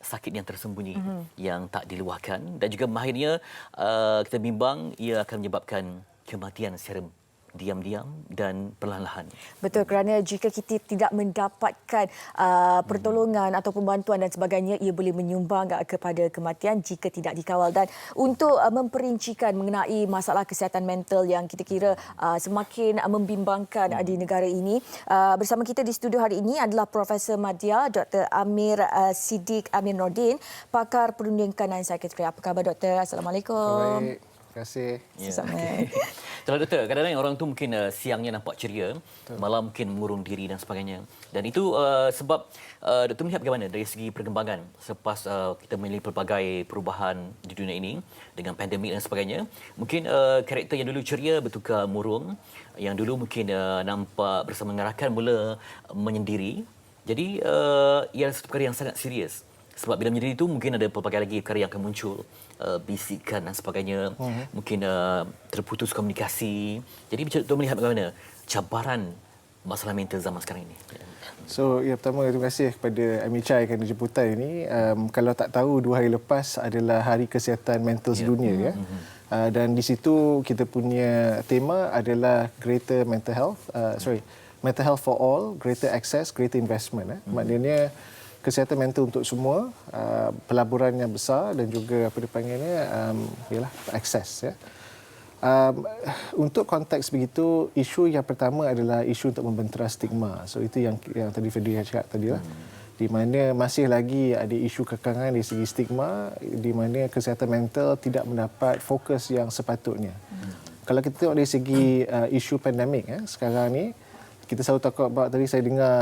sakit yang tersembunyi yang tak diluahkan dan juga akhirnya kita bimbang ia akan menyebabkan kematian secara diam-diam dan perlahan-lahan. Betul, kerana jika kita tidak mendapatkan pertolongan atau bantuan dan sebagainya, ia boleh menyumbang kepada kematian jika tidak dikawal. Dan untuk memperincikan mengenai masalah kesihatan mental yang kita kira semakin membimbangkan di negara ini, bersama kita di studio hari ini adalah Profesor Madya Dr. Amir Siddiq Amir Nordin, pakar perundingan dan psikiatri. Apa khabar Doktor? Assalamualaikum. Baik. Terima kasih. Sama. Kalau doktor, kadang-kadang orang tu mungkin siangnya nampak ceria, malam mungkin mengurung diri dan sebagainya. Dan itu sebab doktor melihat bagaimana dari segi perkembangan selepas kita memiliki pelbagai perubahan di dunia ini dengan pandemik dan sebagainya. Mungkin karakter yang dulu ceria bertukar murung, yang dulu mungkin nampak bersama dengan rakan mula menyendiri. Jadi ia adalah satu perkara yang sangat serius. Sebab bila menyendiri itu mungkin ada pelbagai lagi perkara yang akan muncul, bisikan dan sebagainya, mungkin terputus komunikasi. Jadi doktor melihat bagaimana cabaran masalah mental zaman sekarang ini. So, pertama terima kasih kepada Amir Chai kerana jemputan ini. Kalau tak tahu, 2 hari lepas adalah Hari Kesihatan Mental Sedunia. Dan di situ kita punya tema adalah Greater Mental Health, Mental Health for All, Greater Access, Greater Investment. Maknanya kesihatan mental untuk semua, pelaburan yang besar dan juga apa dipanggilnya ialah akses. Untuk konteks begitu, isu yang pertama adalah isu untuk membentera stigma. So itu yang tadi Fadli cakap tadi lah. Di mana masih lagi ada isu kekangan dari segi stigma, di mana kesihatan mental tidak mendapat fokus yang sepatutnya. Kalau kita tengok dari segi isu pandemik sekarang ni, kita selalu takut about tadi saya dengar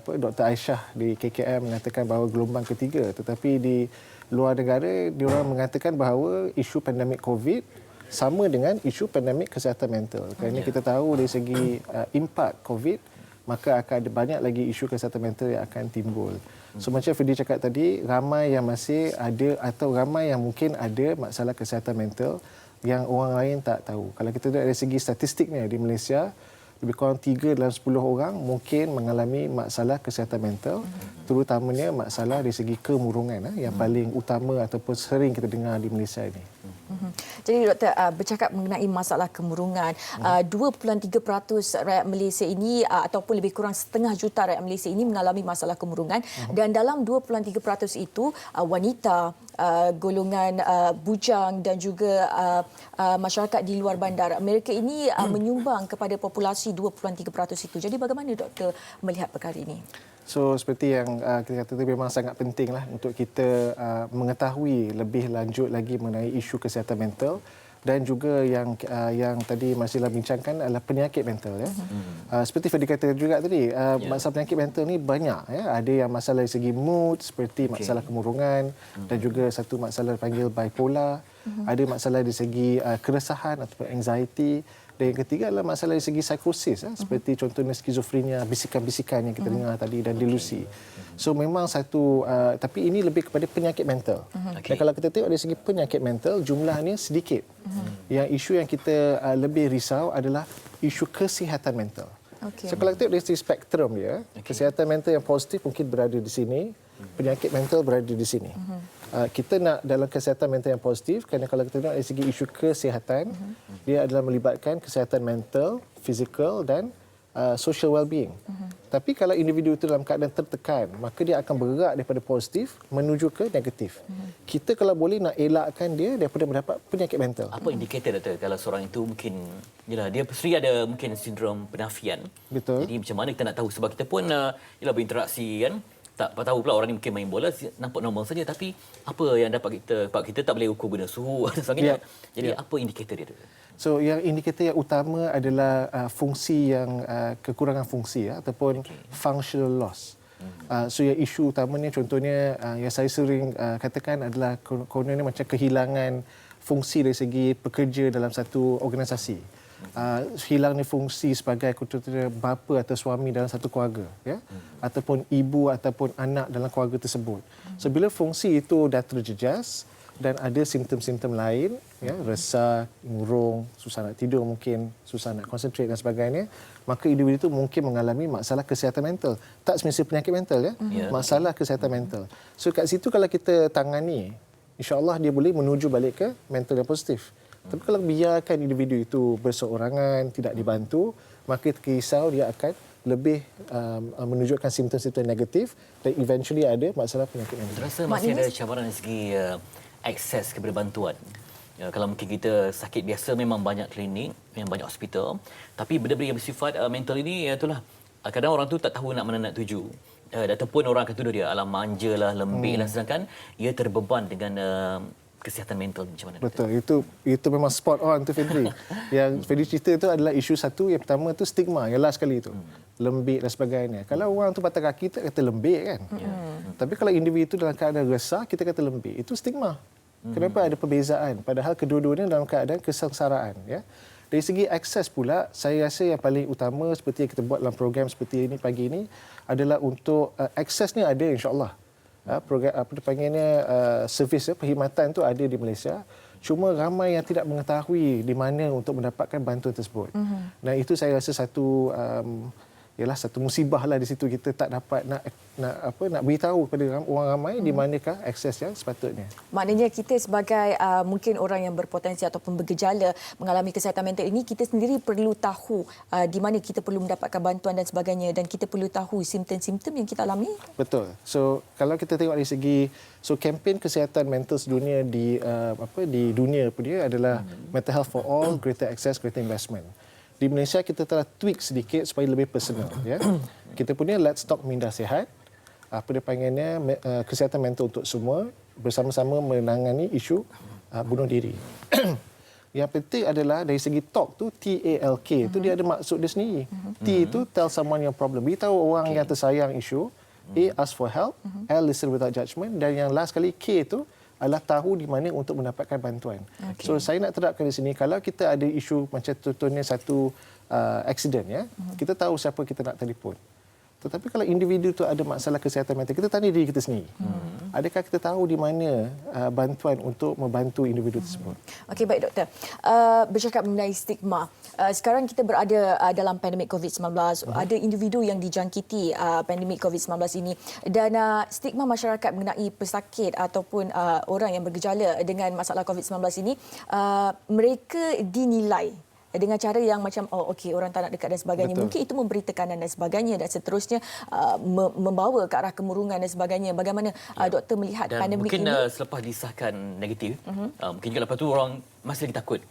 Dr. Aisyah di KKM mengatakan bahawa gelombang ketiga, tetapi di luar negara diorang mengatakan bahawa isu pandemik COVID sama dengan isu pandemik kesihatan mental. Kerana kita tahu dari segi impak COVID maka akan ada banyak lagi isu kesihatan mental yang akan timbul. So macam Fidi cakap tadi, ramai yang masih ada atau ramai yang mungkin ada masalah kesihatan mental yang orang lain tak tahu. Kalau kita lihat dari segi statistiknya di Malaysia, lebih kurang 3 dalam 10 orang mungkin mengalami masalah kesihatan mental, terutamanya masalah dari segi kemurungan yang paling utama ataupun sering kita dengar di Malaysia ini. Jadi doktor, bercakap mengenai masalah kemurungan, 2.3% rakyat Malaysia ini ataupun lebih kurang setengah juta rakyat Malaysia ini mengalami masalah kemurungan, dan dalam 2.3% itu wanita, golongan bujang dan juga masyarakat di luar bandar. Mereka ini menyumbang kepada populasi 2.3% itu. Jadi bagaimana doktor melihat perkara ini? So seperti yang kita kata itu memang sangat pentinglah untuk kita mengetahui lebih lanjut lagi mengenai isu kesihatan mental, dan juga yang tadi Mas Ila bincangkan adalah penyakit mental ya. Seperti Fadi kata juga tadi, masalah penyakit mental ni banyak ya. Ada yang masalah dari segi mood seperti masalah kemurungan, dan juga satu masalah dipanggil bipolar. Ada masalah dari segi keresahan ataupun anxiety. Dan yang ketiga adalah masalah dari segi psikosis, seperti contohnya skizofrenia, bisikan-bisikan yang kita dengar tadi, dan delusi. So memang satu, tapi ini lebih kepada penyakit mental. Dan kalau kita tengok dari segi penyakit mental, jumlahnya sedikit. Yang isu yang kita lebih risau adalah isu kesihatan mental. So kalau kita tengok dari segi spektrum ya, kesihatan mental yang positif mungkin berada di sini, penyakit mental berada di sini. Kita nak dalam kesihatan mental yang positif, kerana kalau kita tengok dari segi isu kesihatan, dia adalah melibatkan kesihatan mental, fizikal dan social well-being. Tapi kalau individu itu dalam keadaan tertekan, maka dia akan bergerak daripada positif menuju ke negatif. Kita kalau boleh nak elakkan dia daripada mendapat penyakit mental. Apa indikator doktor kalau seorang itu mungkin dia sendiri ada mungkin sindrom penafian. Betul. Jadi macam mana kita nak tahu, sebab kita pun berinteraksi kan. Tak tahu pula orang ni mungkin main bola nampak normal saja, tapi apa yang dapat kita tak boleh ukur guna suhu dan sebagainya. Jadi apa indikator dia? So yang indikator yang utama adalah fungsi yang kekurangan fungsi ataupun functional loss. So yang isu utamanya contohnya yang saya sering katakan adalah kononnya macam kehilangan fungsi dari segi pekerja dalam satu organisasi. Hilangnya fungsi sebagai contohnya bapa atau suami dalam satu keluarga ya, ataupun ibu ataupun anak dalam keluarga tersebut. So bila fungsi itu dah terjejas dan ada simptom-simptom lain ya, resah, murung, susah nak tidur mungkin, susah nak konsentrate dan sebagainya, maka individu itu mungkin mengalami masalah kesihatan mental. Tak semestinya penyakit mental ya, masalah kesihatan mental. So kat situ kalau kita tangani, insya-Allah dia boleh menuju balik ke mental yang positif. Tapi kalau biarkan individu itu berseorangan, tidak dibantu, maka kita risau dia akan lebih menunjukkan simptom-simptom negatif dan eventually ada masalah penyakit mental. Terasa masih ada cabaran dari segi akses kepada bantuan. Kalau mungkin kita sakit biasa memang banyak klinik, memang banyak hospital, tapi benda-benda yang bersifat mental ini itulah kadang orang tu tak tahu nak mana nak tuju. Ataupun orang akan tuduh dia alam manja lah, lembik lah, sedangkan ia terbeban dengan kesihatan mental macam mana? Betul, itu memang spot on tu Fedri. Yang Fedri cerita itu adalah isu satu, yang pertama tu stigma, yang last kali itu. Lembik dan sebagainya. Kalau orang tu patah kaki, kita kata lembik kan. Tapi kalau individu itu dalam keadaan resah, kita kata lembik. Itu stigma. Kenapa ada perbezaan? Padahal kedua-duanya dalam keadaan kesengsaraan. Ya. Dari segi akses pula, saya rasa yang paling utama seperti yang kita buat dalam program seperti ini pagi ini adalah untuk akses ni ada insya-Allah. Program apa dipanggilnya servis perkhidmatan tu ada di Malaysia, cuma ramai yang tidak mengetahui di mana untuk mendapatkan bantuan tersebut. Dan itu saya rasa satu ialah satu musibah lah di situ, kita tak dapat nak beritahu kepada orang ramai di manakah akses yang sepatutnya. Maknanya kita sebagai mungkin orang yang berpotensi ataupun bergejala mengalami kesihatan mental ini, kita sendiri perlu tahu di mana kita perlu mendapatkan bantuan dan sebagainya, dan kita perlu tahu simptom-simptom yang kita alami. Betul. So kalau kita tengok dari segi kempen kesihatan mental sedunia di dunia pun dia adalah Mental Health for All, Greater Access, Greater Investment. Di Malaysia kita telah tweak sedikit supaya lebih personal ya. Kita punya Let's Talk Minda Sihat, kesihatan mental untuk semua, bersama-sama menangani isu bunuh diri. Yang penting adalah dari segi talk tu, TALK tu dia ada maksud dia sendiri. T itu tell someone your problem, beritahu orang yang tersayang isu. A, ask for help. L, listen without judgment. Dan yang last kali K tu adalah tahu di mana untuk mendapatkan bantuan. So saya nak terapkan di sini, kalau kita ada isu macam contohnya satu accident, ya, kita tahu siapa kita nak telefon. Tetapi kalau individu tu ada masalah kesihatan mental, kita tanya diri kita sendiri. Adakah kita tahu di mana bantuan untuk membantu individu tersebut? Okey, baik doktor. Bercakap mengenai stigma. Sekarang kita berada dalam pandemik COVID-19. Ada individu yang dijangkiti pandemik COVID-19 ini. Dan stigma masyarakat mengenai pesakit ataupun orang yang bergejala dengan masalah COVID-19 ini, mereka dinilai dengan cara yang macam okey, orang tak nak dekat dan sebagainya. Betul. Mungkin itu memberi tekanan dan sebagainya dan seterusnya membawa ke arah kemurungan dan sebagainya. Bagaimana doktor melihat Dan pandemik mungkin ini? selepas disahkan negatif, mungkin juga lepas tu orang masih lagi takut.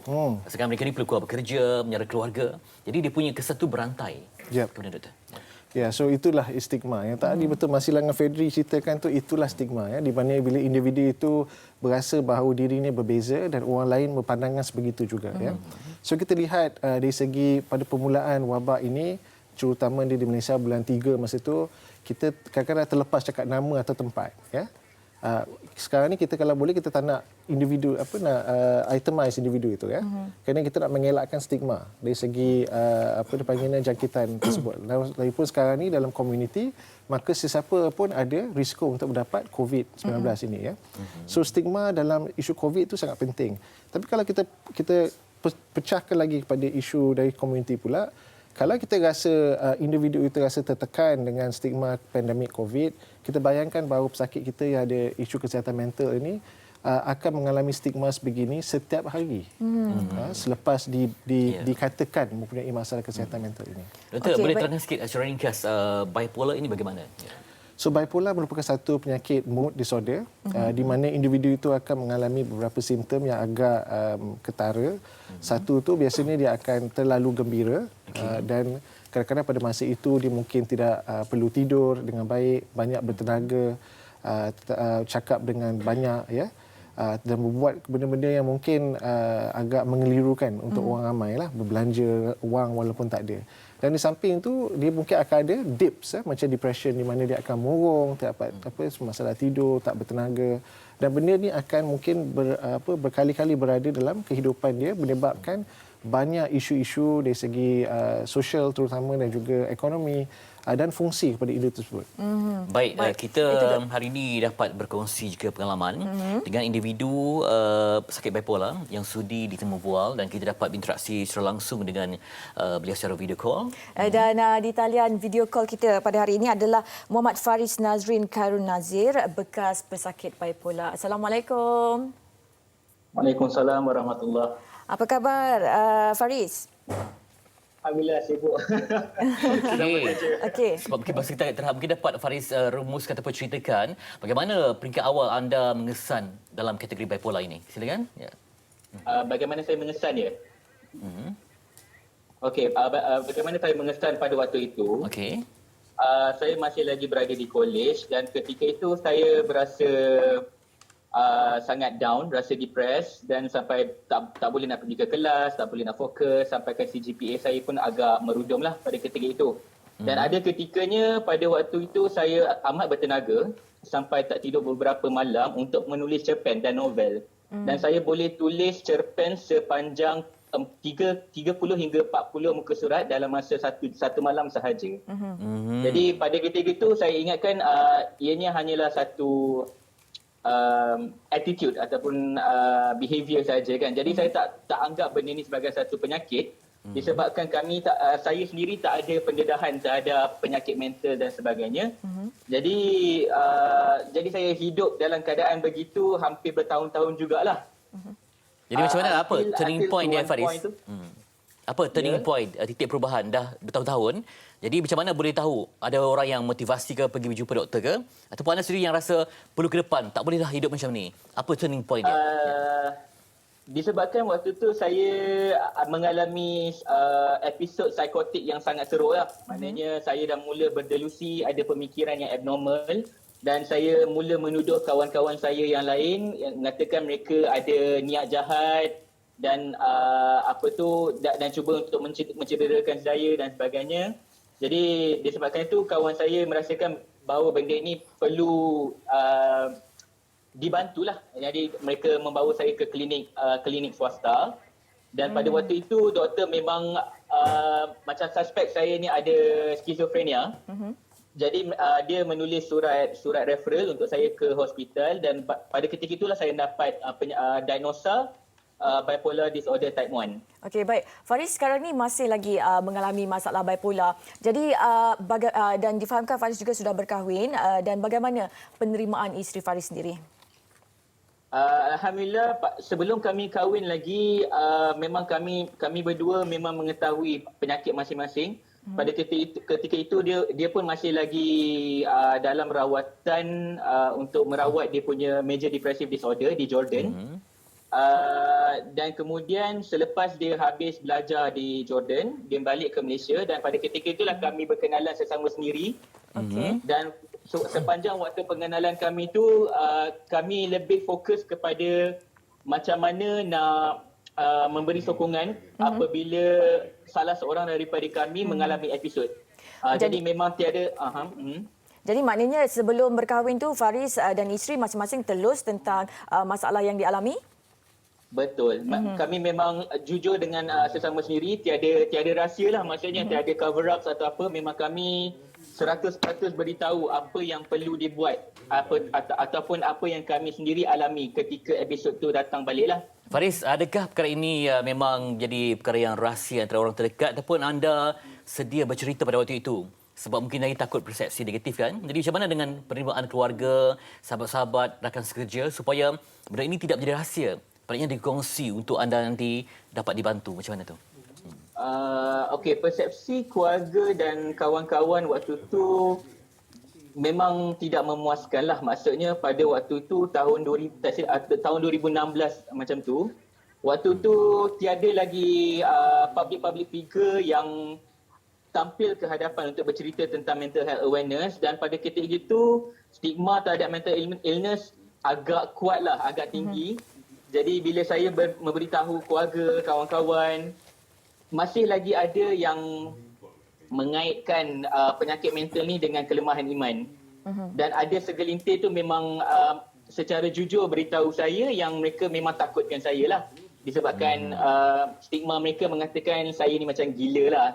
Sekarang mereka ni perlu keluar bekerja, menyara keluarga. Jadi dia punya kesan tu berantai. Yep. Kemudian doktor. Ya, so itulah stigma. Yang tadi betul Masilangan Fedri ceritakan tu, itulah stigma, ya, di mana bila individu itu berasa bahawa dirinya berbeza dan orang lain berpandangan sebegitu juga, ya. So kita lihat dari segi pada permulaan wabak ini, terutama di Malaysia bulan 3 masa itu, kita kadang-kadang terlepas cakap nama atau tempat, ya. Sekarang ni kita kalau boleh kita tak nak individu itemize individu itu, ya. Kerana kita nak mengelakkan stigma dari segi dipanggilnya jangkitan tersebut. Lagipun sekarang ni dalam komuniti, maka sesiapa pun ada risiko untuk mendapat COVID-19 ini, ya. So stigma dalam isu COVID itu sangat penting. Tapi kalau kita pecahkan lagi kepada isu dari komuniti pula, kalau kita rasa individu itu rasa tertekan dengan stigma pandemik COVID, kita bayangkan bahawa pesakit kita yang ada isu kesihatan mental ini akan mengalami stigma sebegini setiap hari selepas dikatakan mempunyai masalah kesihatan mental ini. Doktor, Okey, boleh baik. terangkan sikit secara ringkas bipolar ini bagaimana? So bipolar merupakan satu penyakit mood disorder di mana individu itu akan mengalami beberapa simptom yang agak ketara. Satu tu biasanya dia akan terlalu gembira dan kadang-kadang pada masa itu dia mungkin tidak perlu tidur dengan baik, banyak bertenaga, cakap dengan banyak, ya. Dan membuat benda-benda yang mungkin agak mengelirukan untuk orang ramai lah, berbelanja wang walaupun tak ada. Dan di samping tu dia mungkin akan ada dips, macam depression di mana dia akan murung, tak dapat masalah tidur, tak bertenaga, dan benda ni akan mungkin berkali-kali berada dalam kehidupan dia, menyebabkan banyak isu-isu dari segi sosial terutama dan juga ekonomi dan fungsi kepada individu tersebut. Baik, kita hari ini dapat berkongsi juga pengalaman dengan individu sakit bipolar yang sudi ditemu bual, dan kita dapat berinteraksi secara langsung dengan beliau secara video call. Dan di talian video call kita pada hari ini adalah Muhammad Faris Nazrin Khairun Nazir, bekas pesakit bipolar. Assalamualaikum. Waalaikumsalam warahmatullahi. Apa khabar Faris? Alhamdulillah sibuk. Okey. Sebab mungkin masa kita terhad, mungkin dapat Faris rumuskan ataupun ceritakan bagaimana peringkat awal anda mengesan dalam kategori bipolar ini. Silakan. Ya. Bagaimana saya mengesan ya? Okey, bagaimana saya mengesan pada waktu itu? Okey. Saya masih lagi berada di college dan ketika itu saya berasa sangat down, rasa depressed dan sampai tak boleh nak pergi ke kelas, tak boleh nak fokus, sampai ke CGPA saya pun agak merudum lah pada ketika itu. Dan ada ketikanya pada waktu itu saya amat bertenaga sampai tak tidur beberapa malam untuk menulis cerpen dan novel. Dan saya boleh tulis cerpen sepanjang 30 hingga 40 muka surat dalam masa satu malam sahaja. Jadi pada ketika itu saya ingatkan ianya hanyalah satu attitude ataupun behavior saja kan. Jadi saya tak anggap benda ini sebagai satu penyakit disebabkan saya sendiri tak ada pendedahan terhadap penyakit mental dan sebagainya. Jadi saya hidup dalam keadaan begitu hampir bertahun-tahun jugalah. Jadi macam mana, apa turning point dia, Faris? Apa turning Ya. point, titik perubahan dah bertahun-tahun. Jadi macam mana boleh tahu ada orang yang motivasi ke pergi berjumpa doktor ke? Ataupun anda sendiri yang rasa perlu ke depan, tak boleh dah hidup macam ni? Apa turning point dia? Disebabkan waktu tu saya mengalami episod psikotik yang sangat teruk lah. Maknanya saya dah mula berdelusi, ada pemikiran yang abnormal dan saya mula menuduh kawan-kawan saya yang lain yang mengatakan mereka ada niat jahat dan dan cuba untuk mencederakan saya dan sebagainya. Jadi disebabkan itu kawan saya merasakan bahawa benda ini perlu dibantulah. Jadi mereka membawa saya ke klinik swasta dan pada waktu itu doktor memang macam suspek saya ni ada skizofrenia. Jadi dia menulis surat referral untuk saya ke hospital dan pada ketika itulah saya dapat diagnosa bipolar disorder type 1. Okey, baik. Faris sekarang ni masih lagi mengalami masalah bipolar. Jadi dan difahamkan Faris juga sudah berkahwin dan bagaimana penerimaan isteri Faris sendiri? Alhamdulillah sebelum kami kahwin lagi memang kami berdua memang mengetahui penyakit masing-masing. Pada ketika itu dia pun masih lagi dalam rawatan untuk merawat dia punya major depressive disorder di Jordan. Dan kemudian selepas dia habis belajar di Jordan, dia balik ke Malaysia dan pada ketika itulah kami berkenalan sesama sendiri. Dan sepanjang waktu pengenalan kami tu kami lebih fokus kepada macam mana nak memberi sokongan apabila salah seorang daripada kami mengalami episod. Jadi memang tiada Jadi maknanya sebelum berkahwin tu Faris dan isteri masing-masing telus tentang masalah yang dialami? Betul. Kami memang jujur dengan sesama sendiri, tiada rahsia lah, maksudnya tiada cover up atau apa, memang kami 100% beritahu apa yang perlu dibuat ataupun apa yang kami sendiri alami ketika episod tu datang baliklah. Faris, adakah perkara ini memang jadi perkara yang rahsia antara orang terdekat ataupun anda sedia bercerita pada waktu itu? Sebab mungkin lagi takut persepsi negatif kan? Jadi macam mana dengan penerimaan keluarga, sahabat-sahabat, rakan sekerja supaya benda ini tidak menjadi rahsia? Patutnya dikongsi untuk anda nanti dapat dibantu. Macam mana tu? Okey, persepsi keluarga dan kawan-kawan waktu tu memang tidak memuaskan lah. Maksudnya pada waktu tu tahun 2016 macam tu. Waktu tu tiada lagi public figure yang tampil ke hadapan untuk bercerita tentang mental health awareness dan pada ketika itu stigma terhadap mental illness agak kuat lah, agak tinggi. Jadi bila saya memberitahu keluarga, kawan-kawan, masih lagi ada yang mengaitkan penyakit mental ni dengan kelemahan iman. Dan ada segelintir tu memang secara jujur beritahu saya yang mereka memang takutkan saya lah. Disebabkan stigma mereka mengatakan saya ni macam gila lah.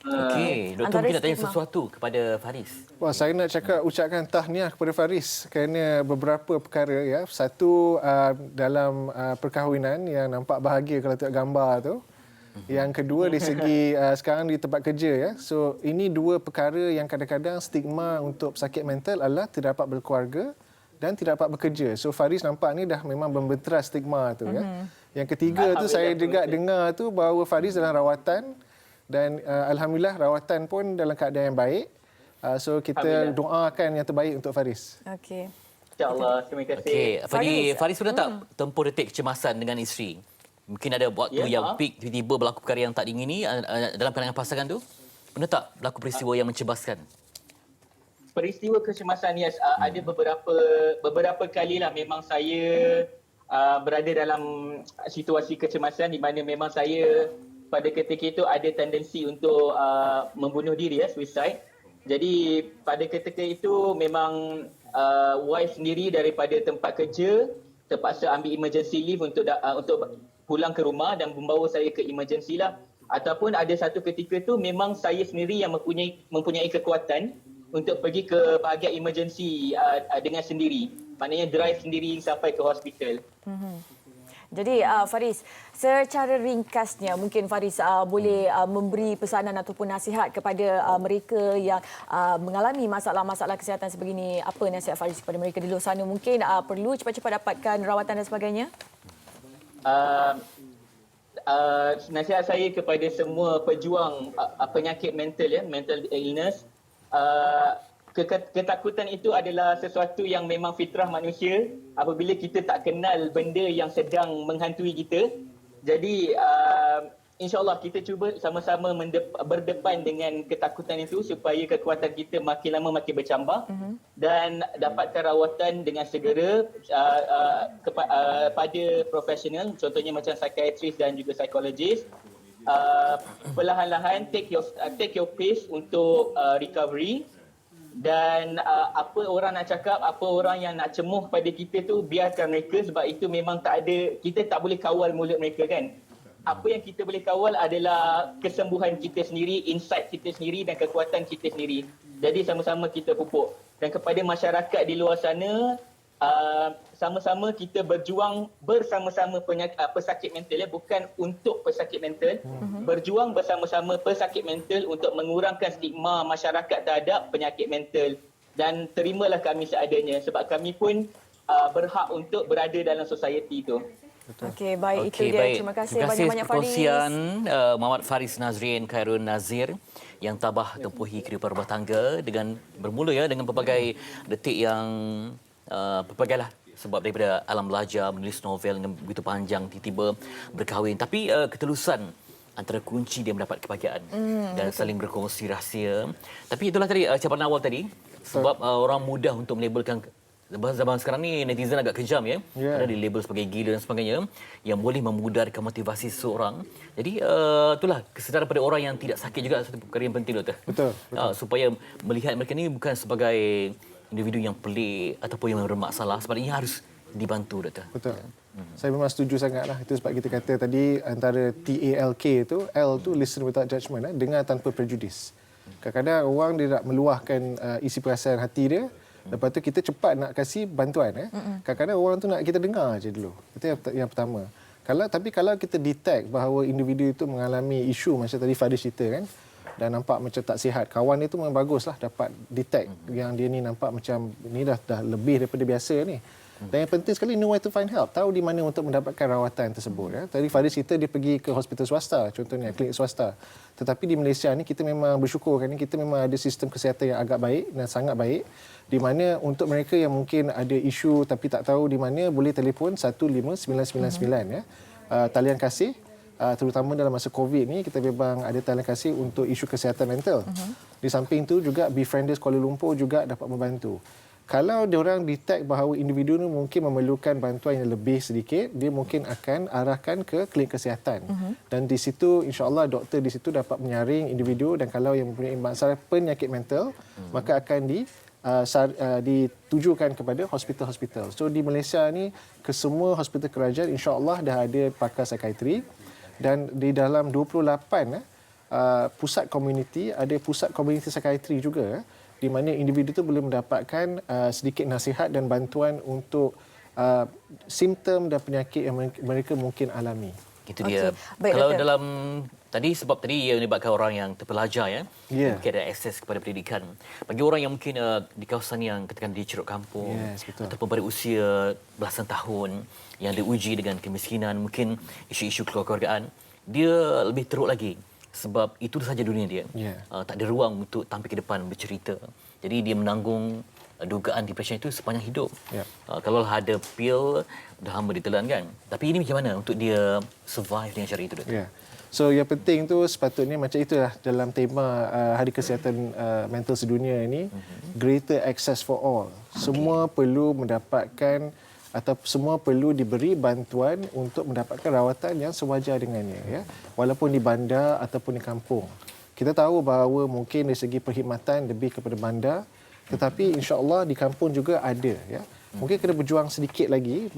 Okey, doktor mungkin nak tanya sesuatu kepada Faris. Wah, saya nak ucapkan tahniah kepada Faris kerana beberapa perkara ya. Satu dalam perkahwinan yang nampak bahagia kalau tengok gambar tu. Yang kedua dari segi sekarang di tempat kerja ya. So ini dua perkara yang kadang-kadang stigma untuk pesakit mental adalah tidak dapat berkeluarga dan tidak dapat bekerja. So Faris nampak ni dah memang membentera stigma tu ya. Yang ketiga tu saya juga dengar tu bahawa Faris dalam rawatan dan alhamdulillah rawatan pun dalam keadaan yang baik. So kita doakan yang terbaik untuk Faris. Okey. InsyaAllah, terima kasih. Okey, Faris pernah tak tempur detik kecemasan dengan isteri? Mungkin ada waktu yang peak, tiba-tiba berlaku perkara yang tak diingini dalam pandangan pasangan tu? Pernah tak berlaku peristiwa yang mencebaskan? Peristiwa kecemasan, yes. Ada beberapa kali lah memang saya berada dalam situasi kecemasan di mana memang saya pada ketika itu ada tendensi untuk membunuh diri, suicide. Jadi pada ketika itu memang wife sendiri daripada tempat kerja terpaksa ambil emergency leave untuk pulang ke rumah dan membawa saya ke emergency lah. Ataupun ada satu ketika tu memang saya sendiri yang mempunyai kekuatan untuk pergi ke bahagian emergency dengan sendiri. Maknanya drive sendiri sampai ke hospital. Jadi Faris, secara ringkasnya mungkin Faris boleh memberi pesanan ataupun nasihat kepada mereka yang mengalami masalah-masalah kesihatan sebegini. Apa nasihat Faris kepada mereka di luar sana? Mungkin perlu cepat-cepat dapatkan rawatan dan sebagainya? Nasihat saya kepada semua pejuang penyakit mental mental illness, ketakutan itu adalah sesuatu yang memang fitrah manusia apabila kita tak kenal benda yang sedang menghantui kita. Jadi InsyaAllah kita cuba sama-sama berdepan dengan ketakutan itu supaya kekuatan kita makin lama makin bercambah dan dapatkan rawatan dengan segera pada profesional, contohnya macam psikiatris dan juga psikologis. Perlahan-lahan take your pace untuk recovery Dan apa orang nak cakap, apa orang yang nak cemuh pada kita tu, biarkan mereka, sebab itu memang tak ada, kita tak boleh kawal mulut mereka kan. Apa yang kita boleh kawal adalah kesembuhan kita sendiri, insight kita sendiri dan kekuatan kita sendiri. Jadi sama-sama kita pupuk. Dan kepada masyarakat di luar sana, sama-sama kita berjuang bersama-sama pesakit mental, bukan untuk pesakit mental. Berjuang bersama-sama pesakit mental untuk mengurangkan stigma masyarakat terhadap penyakit mental. Dan terimalah kami seadanya sebab kami pun berhak untuk berada dalam society itu. Okey, baik, itu dia. Baik. Terima kasih Terima kasih banyak-banyak Faris. perkongsian Muhammad Faris Nazrin Khairul Nazir yang tabah tempuhi kehidupan rumah tangga dengan bermula dengan pelbagai detik yang pelbagailah, sebab daripada alam belajar, menulis novel yang begitu panjang, tiba-tiba berkahwin. Tapi ketelusan antara kunci dia mendapat kebahagiaan dan saling berkongsi rahsia. Tapi itulah tadi cabaran awal tadi, sebab orang mudah untuk melabelkan. Zaman sekarang ni netizen agak kejam Ada dilabel sebagai gila dan sebagainya yang boleh memudarkan motivasi seseorang. Jadi itulah kesedaran pada orang yang tidak sakit juga satu perkara yang penting, Doktor. Betul. Supaya melihat mereka ni bukan sebagai individu yang pelik ataupun yang bermasalah, sebabnya harus dibantu, Doktor. Betul. Saya memang setuju sangatlah. Itu sebab kita kata tadi antara TALK itu, L tu listen without judgment, dengar tanpa prejudis. Kadang-kadang orang dia nak meluahkan isi perasaan hati dia. Lepas tu kita cepat nak kasih bantuan. Kadang-kadang orang tu nak kita dengar je dulu. Itu yang pertama. Tapi kalau kita detect bahawa individu itu mengalami isu macam tadi Faris cerita kan, dan nampak macam tak sihat, kawan dia tu memang baguslah dapat detect yang dia ni nampak macam ni dah lebih daripada biasa ni. Dan yang penting sekali, know where to find help. Tahu di mana untuk mendapatkan rawatan tersebut. Tadi Faris cerita dia pergi ke hospital swasta, contohnya klinik swasta. Tetapi di Malaysia ni kita memang bersyukur kan, kita memang ada sistem kesihatan yang agak baik dan sangat baik, di mana untuk mereka yang mungkin ada isu tapi tak tahu di mana, boleh telefon 15999 talian kasih. Terutama dalam masa COVID ni, kita memang ada talian kasih untuk isu kesihatan mental. Di samping itu juga Befrienders Kuala Lumpur juga dapat membantu. Kalau diorang detect bahawa individu ni mungkin memerlukan bantuan yang lebih sedikit, dia mungkin akan arahkan ke klinik kesihatan. Dan di situ insya-Allah doktor di situ dapat menyaring individu, dan kalau yang mempunyai masalah penyakit mental maka akan ditujukan kepada hospital-hospital. So di Malaysia ni ke semua hospital kerajaan insya-Allah dah ada pakar psikiatri, dan di dalam 28 pusat komuniti ada pusat komuniti psikiatri juga, di mana individu itu boleh mendapatkan sedikit nasihat dan bantuan untuk simptom dan penyakit yang mereka mungkin alami. Itu dia. Baik, Kalau Doktor. dalam sebab tadi ia melibatkan orang yang terpelajar mungkin ada akses kepada pendidikan. Bagi orang yang mungkin di kawasan yang katakan di ceruk kampung, ataupun pada usia belasan tahun yang diuji dengan kemiskinan, mungkin isu-isu kekeluargaan, dia lebih teruk lagi. Sebab itu saja dunia dia. Tak ada ruang untuk tampil ke depan bercerita. Jadi dia menanggung dugaan depression itu sepanjang hidup. Kalau ada pil, dah hamba ditelan kan. Tapi ini macam mana untuk dia survive dengan cara itu, Doktor? So yang penting tu sepatutnya macam itulah dalam tema Hari Kesihatan Mental Sedunia ini, greater access for all. Semua perlu mendapatkan atau semua perlu diberi bantuan untuk mendapatkan rawatan yang sewajar dengannya, walaupun di bandar ataupun di kampung. Kita tahu bahawa mungkin dari segi perkhidmatan lebih kepada bandar, tetapi insya-Allah di kampung juga ada, Mungkin kena berjuang sedikit lagi,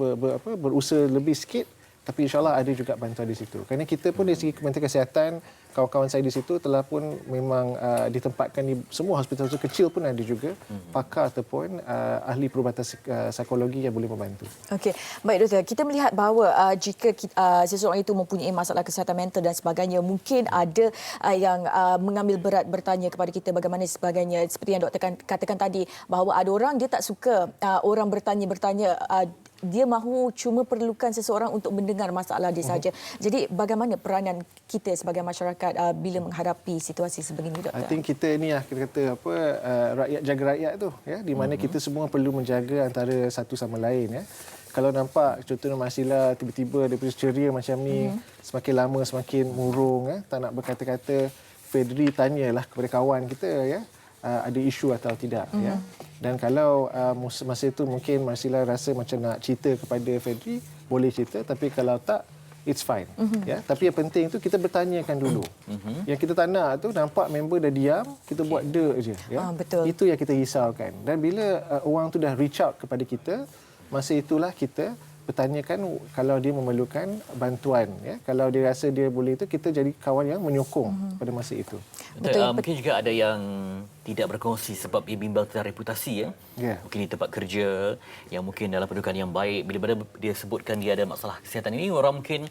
berusaha lebih sikit, tapi insya-Allah ada juga bantuan di situ. Kerana kita pun dari segi Kementerian Kesihatan, kawan-kawan saya di situ telah pun memang ditempatkan di semua hospital kecil pun ada juga pakar ataupun ahli perubatan psikologi yang boleh membantu. Okey, baik Doktor. Kita melihat bahawa jika seseorang itu mempunyai masalah kesihatan mental dan sebagainya, mungkin ada yang mengambil berat bertanya kepada kita bagaimana sebagainya. Seperti yang Doktor katakan tadi, bahawa ada orang dia tak suka orang bertanya. Dia mahu cuma perlukan seseorang untuk mendengar masalah dia saja. Jadi bagaimana peranan kita sebagai masyarakat bila menghadapi situasi sebegini, Doktor? I think kita ni kita kata rakyat jaga rakyat tu, di mana kita semua perlu menjaga antara satu sama lain, Kalau nampak contohnya Masila tiba-tiba daripada ceria macam ni, semakin lama semakin murung, tak nak berkata-kata, Fedri tanyalah kepada kawan kita, ada isu atau tidak, Dan kalau masa itu mungkin Marsila rasa macam nak cerita kepada Fedri, boleh cerita, tapi kalau tak, it's fine. Ya, tapi yang penting tu kita bertanyakan dulu. Yang kita tak nak tu nampak member dah diam, kita buat je. Ya. Betul. Itu yang kita risaukan. Dan bila orang tu dah reach out kepada kita, masa itulah kita bertanyakan kalau dia memerlukan bantuan. Ya. Kalau dia rasa dia boleh itu, kita jadi kawan yang menyokong pada masa itu. Betul. Mungkin juga ada yang tidak berkongsi sebab ia bimbang tentang reputasi. Ya. Mungkin di tempat kerja yang mungkin dalam pendudukan yang baik. Bila dia sebutkan dia ada masalah kesihatan ini, orang mungkin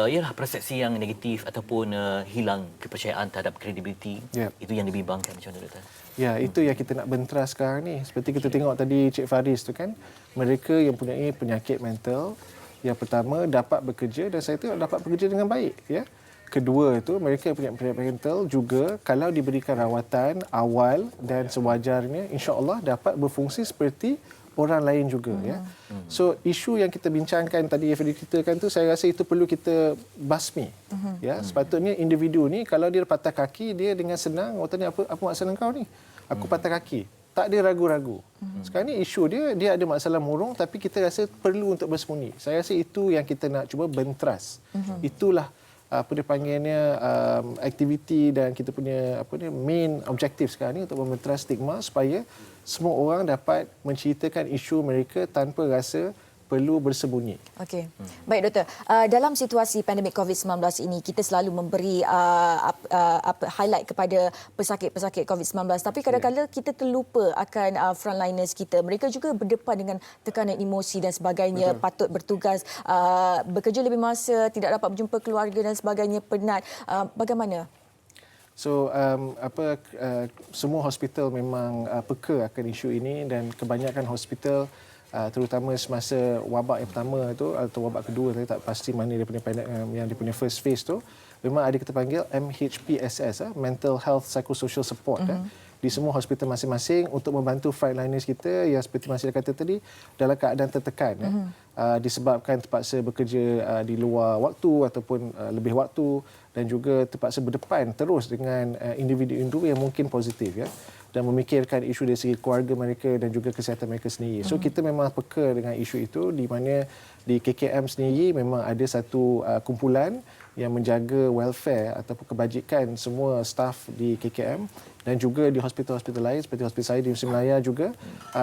ialah persepsi yang negatif ataupun hilang kepercayaan terhadap kredibiliti. Itu yang dibimbangkan macam mana, Doktor? Ya, itu yang kita nak bentera sekarang ni. Seperti kita tengok tadi Cik Faris tu kan, mereka yang mempunyai penyakit mental, yang pertama dapat bekerja dan saya tengok dapat bekerja dengan baik. Ya. Kedua itu mereka yang punya penyakit mental juga kalau diberikan rawatan awal dan sewajarnya, insya-Allah dapat berfungsi seperti orang lain juga. Ya. So isu yang kita bincangkan tadi yang ceritakan tu, saya rasa itu perlu kita basmi. Ya, sepatutnya individu ni kalau dia patah kaki, dia dengan senang orang tanya apa masalah kau ni? Aku patah kaki. Tak ada ragu-ragu. Sekarang ni isu dia ada masalah murung tapi kita rasa perlu untuk bersembunyi. Saya rasa itu yang kita nak cuba benteras. Itulah apa dia panggilnya aktiviti dan kita punya main objektif sekarang ni untuk membenteras stigma supaya semua orang dapat menceritakan isu mereka tanpa rasa perlu bersembunyi. Okey. Baik, Doktor. Dalam situasi pandemik COVID-19 ini, kita selalu memberi highlight kepada pesakit-pesakit COVID-19. Tapi kadang-kadang kita terlupa akan frontliners kita. Mereka juga berdepan dengan tekanan emosi dan sebagainya. Betul. Patut bertugas, bekerja lebih masa, tidak dapat berjumpa keluarga dan sebagainya, penat. Bagaimana? So semua hospital memang peka akan isu ini dan kebanyakan hospital terutama semasa wabak yang pertama tu atau wabak kedua, saya tak pasti mana dia punya yang dia punya first phase tu, memang ada kita panggil MHPSS, Mental Health Psychosocial Support. Di semua hospital masing-masing untuk membantu frontliners kita yang seperti Masih kata tadi dalam keadaan tertekan disebabkan terpaksa bekerja di luar waktu ataupun lebih waktu dan juga terpaksa berdepan terus dengan individu-individu yang mungkin positif ya dan memikirkan isu dari segi keluarga mereka dan juga kesihatan mereka sendiri. So kita memang peka dengan isu itu di mana di KKM sendiri memang ada satu kumpulan yang menjaga welfare ataupun kebajikan semua staf di KKM dan juga di hospital-hospital lain seperti hospital saya di Musim Melaya juga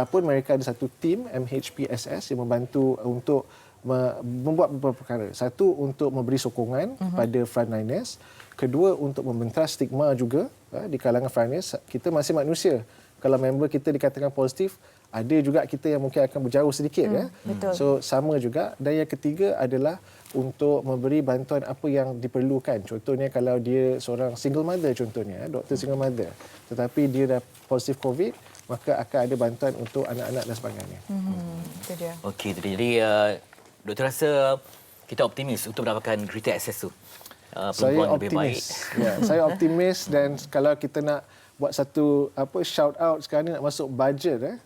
pun mereka ada satu tim MHPSS yang membantu untuk membuat beberapa perkara. Satu, untuk memberi sokongan pada frontliners. Kedua, untuk membentras stigma juga di kalangan frontliners. Kita masih manusia. Kalau member kita dikatakan positif, ada juga kita yang mungkin akan berjauh sedikit. Betul. So sama juga. Dan yang ketiga adalah untuk memberi bantuan apa yang diperlukan. Contohnya kalau dia seorang single mother contohnya, doktor single mother. Tetapi dia dah positif COVID, maka akan ada bantuan untuk anak-anak dan sebagainya. Itu dia. Okey, jadi doktor rasa kita optimis untuk mendapatkan greater access tu. Saya optimis. Ya, saya optimis dan kalau kita nak buat satu shout out sekarang ni nak masuk budget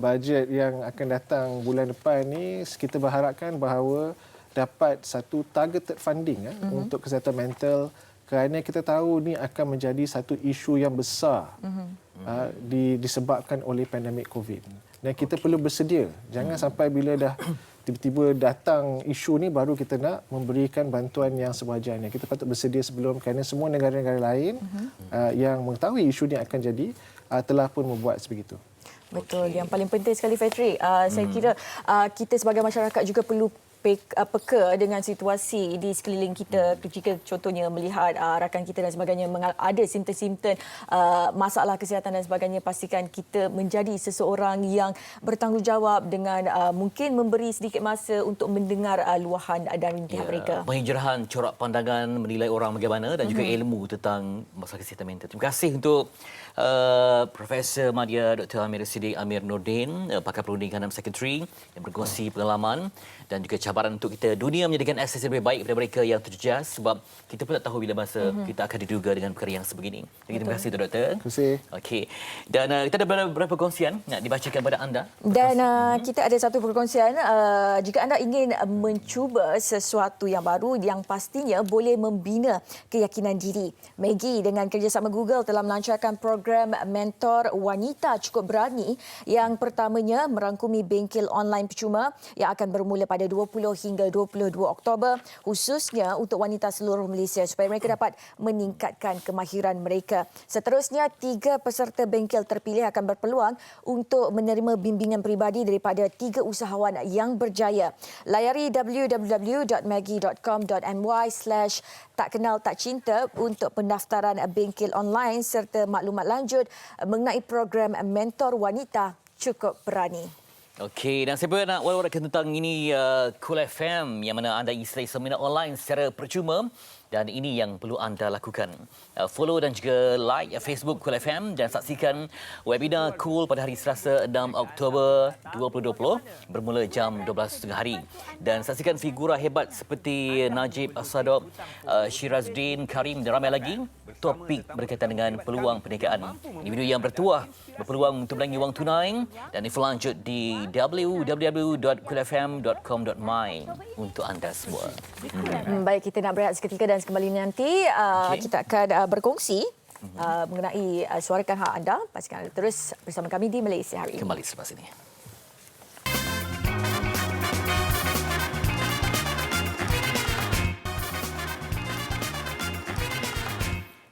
budget yang akan datang bulan depan ni, kita berharapkan bahawa dapat satu targeted funding untuk kesihatan mental kerana kita tahu ni akan menjadi satu isu yang besar disebabkan oleh pandemik COVID. Dan kita perlu bersedia. Jangan sampai bila dah tiba-tiba datang isu ni baru kita nak memberikan bantuan yang sewajarnya. Kita patut bersedia sebelum kerana semua negara-negara lain yang mengetahui isu ni akan jadi telah pun membuat sebegitu. Betul. Yang paling penting sekali, Fetri, saya kira kita sebagai masyarakat juga perlu peka dengan situasi di sekeliling kita. Jika contohnya melihat rakan kita dan sebagainya ada simptom-simptom masalah kesihatan dan sebagainya, pastikan kita menjadi seseorang yang bertanggungjawab dengan mungkin memberi sedikit masa untuk mendengar luahan dari pihak mereka. Penghijrahan corak pandangan menilai orang bagaimana dan juga ilmu tentang masalah kesihatan mental. Terima kasih untuk Profesor Madya Dr. Amir Siddiq Amir Nordin, pakar perundingan dan sekretari yang berkongsi pengalaman dan juga cabaran untuk kita dunia menjadikan akses lebih baik kepada mereka yang terjejas sebab kita pun tak tahu bila masa kita akan diduga dengan perkara yang sebegini. Jadi terima kasih Doktor. Terima kasih. Okey. Dan kita ada beberapa perkongsian nak dibacakan kepada anda. Dan kita ada satu perkongsian, jika anda ingin mencuba sesuatu yang baru yang pastinya boleh membina keyakinan diri. Maggie dengan kerjasama Google telah melancarkan program Mentor Wanita Cukup Berani yang pertamanya merangkumi bengkel online percuma yang akan bermula pada 20 hingga 22 Oktober khususnya untuk wanita seluruh Malaysia supaya mereka dapat meningkatkan kemahiran mereka. Seterusnya, 3 peserta bengkel terpilih akan berpeluang untuk menerima bimbingan peribadi daripada 3 usahawan yang berjaya. Layari www.maggi.com.my/tak kenal tak cinta untuk pendaftaran bengkel online serta maklumat lanjut mengenai program mentor wanita Cukup Berani. Okey, dan saya pun nak wawarkan tentang ini Cool FM yang mana anda isi seminar online secara percuma dan ini yang perlu anda lakukan. Follow dan juga like Facebook Cool FM dan saksikan webinar Cool pada hari Selasa 6 Oktober 2020 bermula jam 12.30 hari. Dan saksikan figura hebat seperti Najib Asadok, Syirazuddin Karim dan ramai lagi topik berkaitan dengan peluang perniagaan. Individu yang bertuah berpeluang untuk melangi wang tunai dan info lanjut di www.coolfm.com.my untuk anda semua. Baik, kita nak berehat seketika dan kembali nanti kita akan berkongsi mengenai suarakan hak anda. Pastikan anda terus bersama kami di Malaysia hari ini. Kembali selepas ini.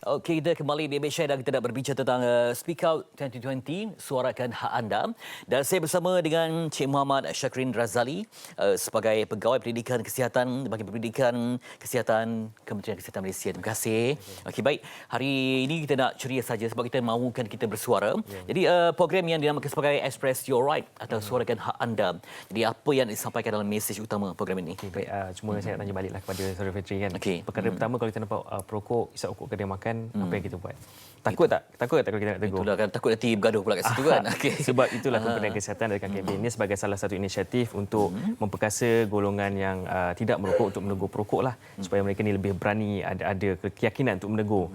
Okey, kita kembali di Malaysia dan kita nak berbincang tentang Speak Out 2020, suarakan hak anda. Dan saya bersama dengan Cik Muhammad Syakrin Razali sebagai Pegawai Pendidikan Kesihatan Bahagian Pendidikan Kesihatan Kementerian Kesihatan Malaysia. Terima kasih. Okey, baik. Hari ini kita nak ceria saja sebab kita mahukan kita bersuara. Jadi program yang dinamakan sebagai Express Your Right atau suarakan hak anda. Jadi apa yang disampaikan dalam mesej utama program ini? Okay, baik. Cuma saya nak tanya baliklah kepada Saudara Fitri kan. Okey. Perkara pertama, kalau kita nampak perokok, isap rokok kedai makan, apa yang kita buat? Takut tak? Takut tak kalau kita nak tegur? Itulah kan, takut nanti bergaduh pula kat situ kan. Okay. Sebab itulah Kementerian Kesihatan adakan kempen ini sebagai salah satu inisiatif untuk memperkasa golongan yang tidak merokok untuk menegur perokok lah. Supaya mereka ni lebih berani, ada keyakinan untuk menegur.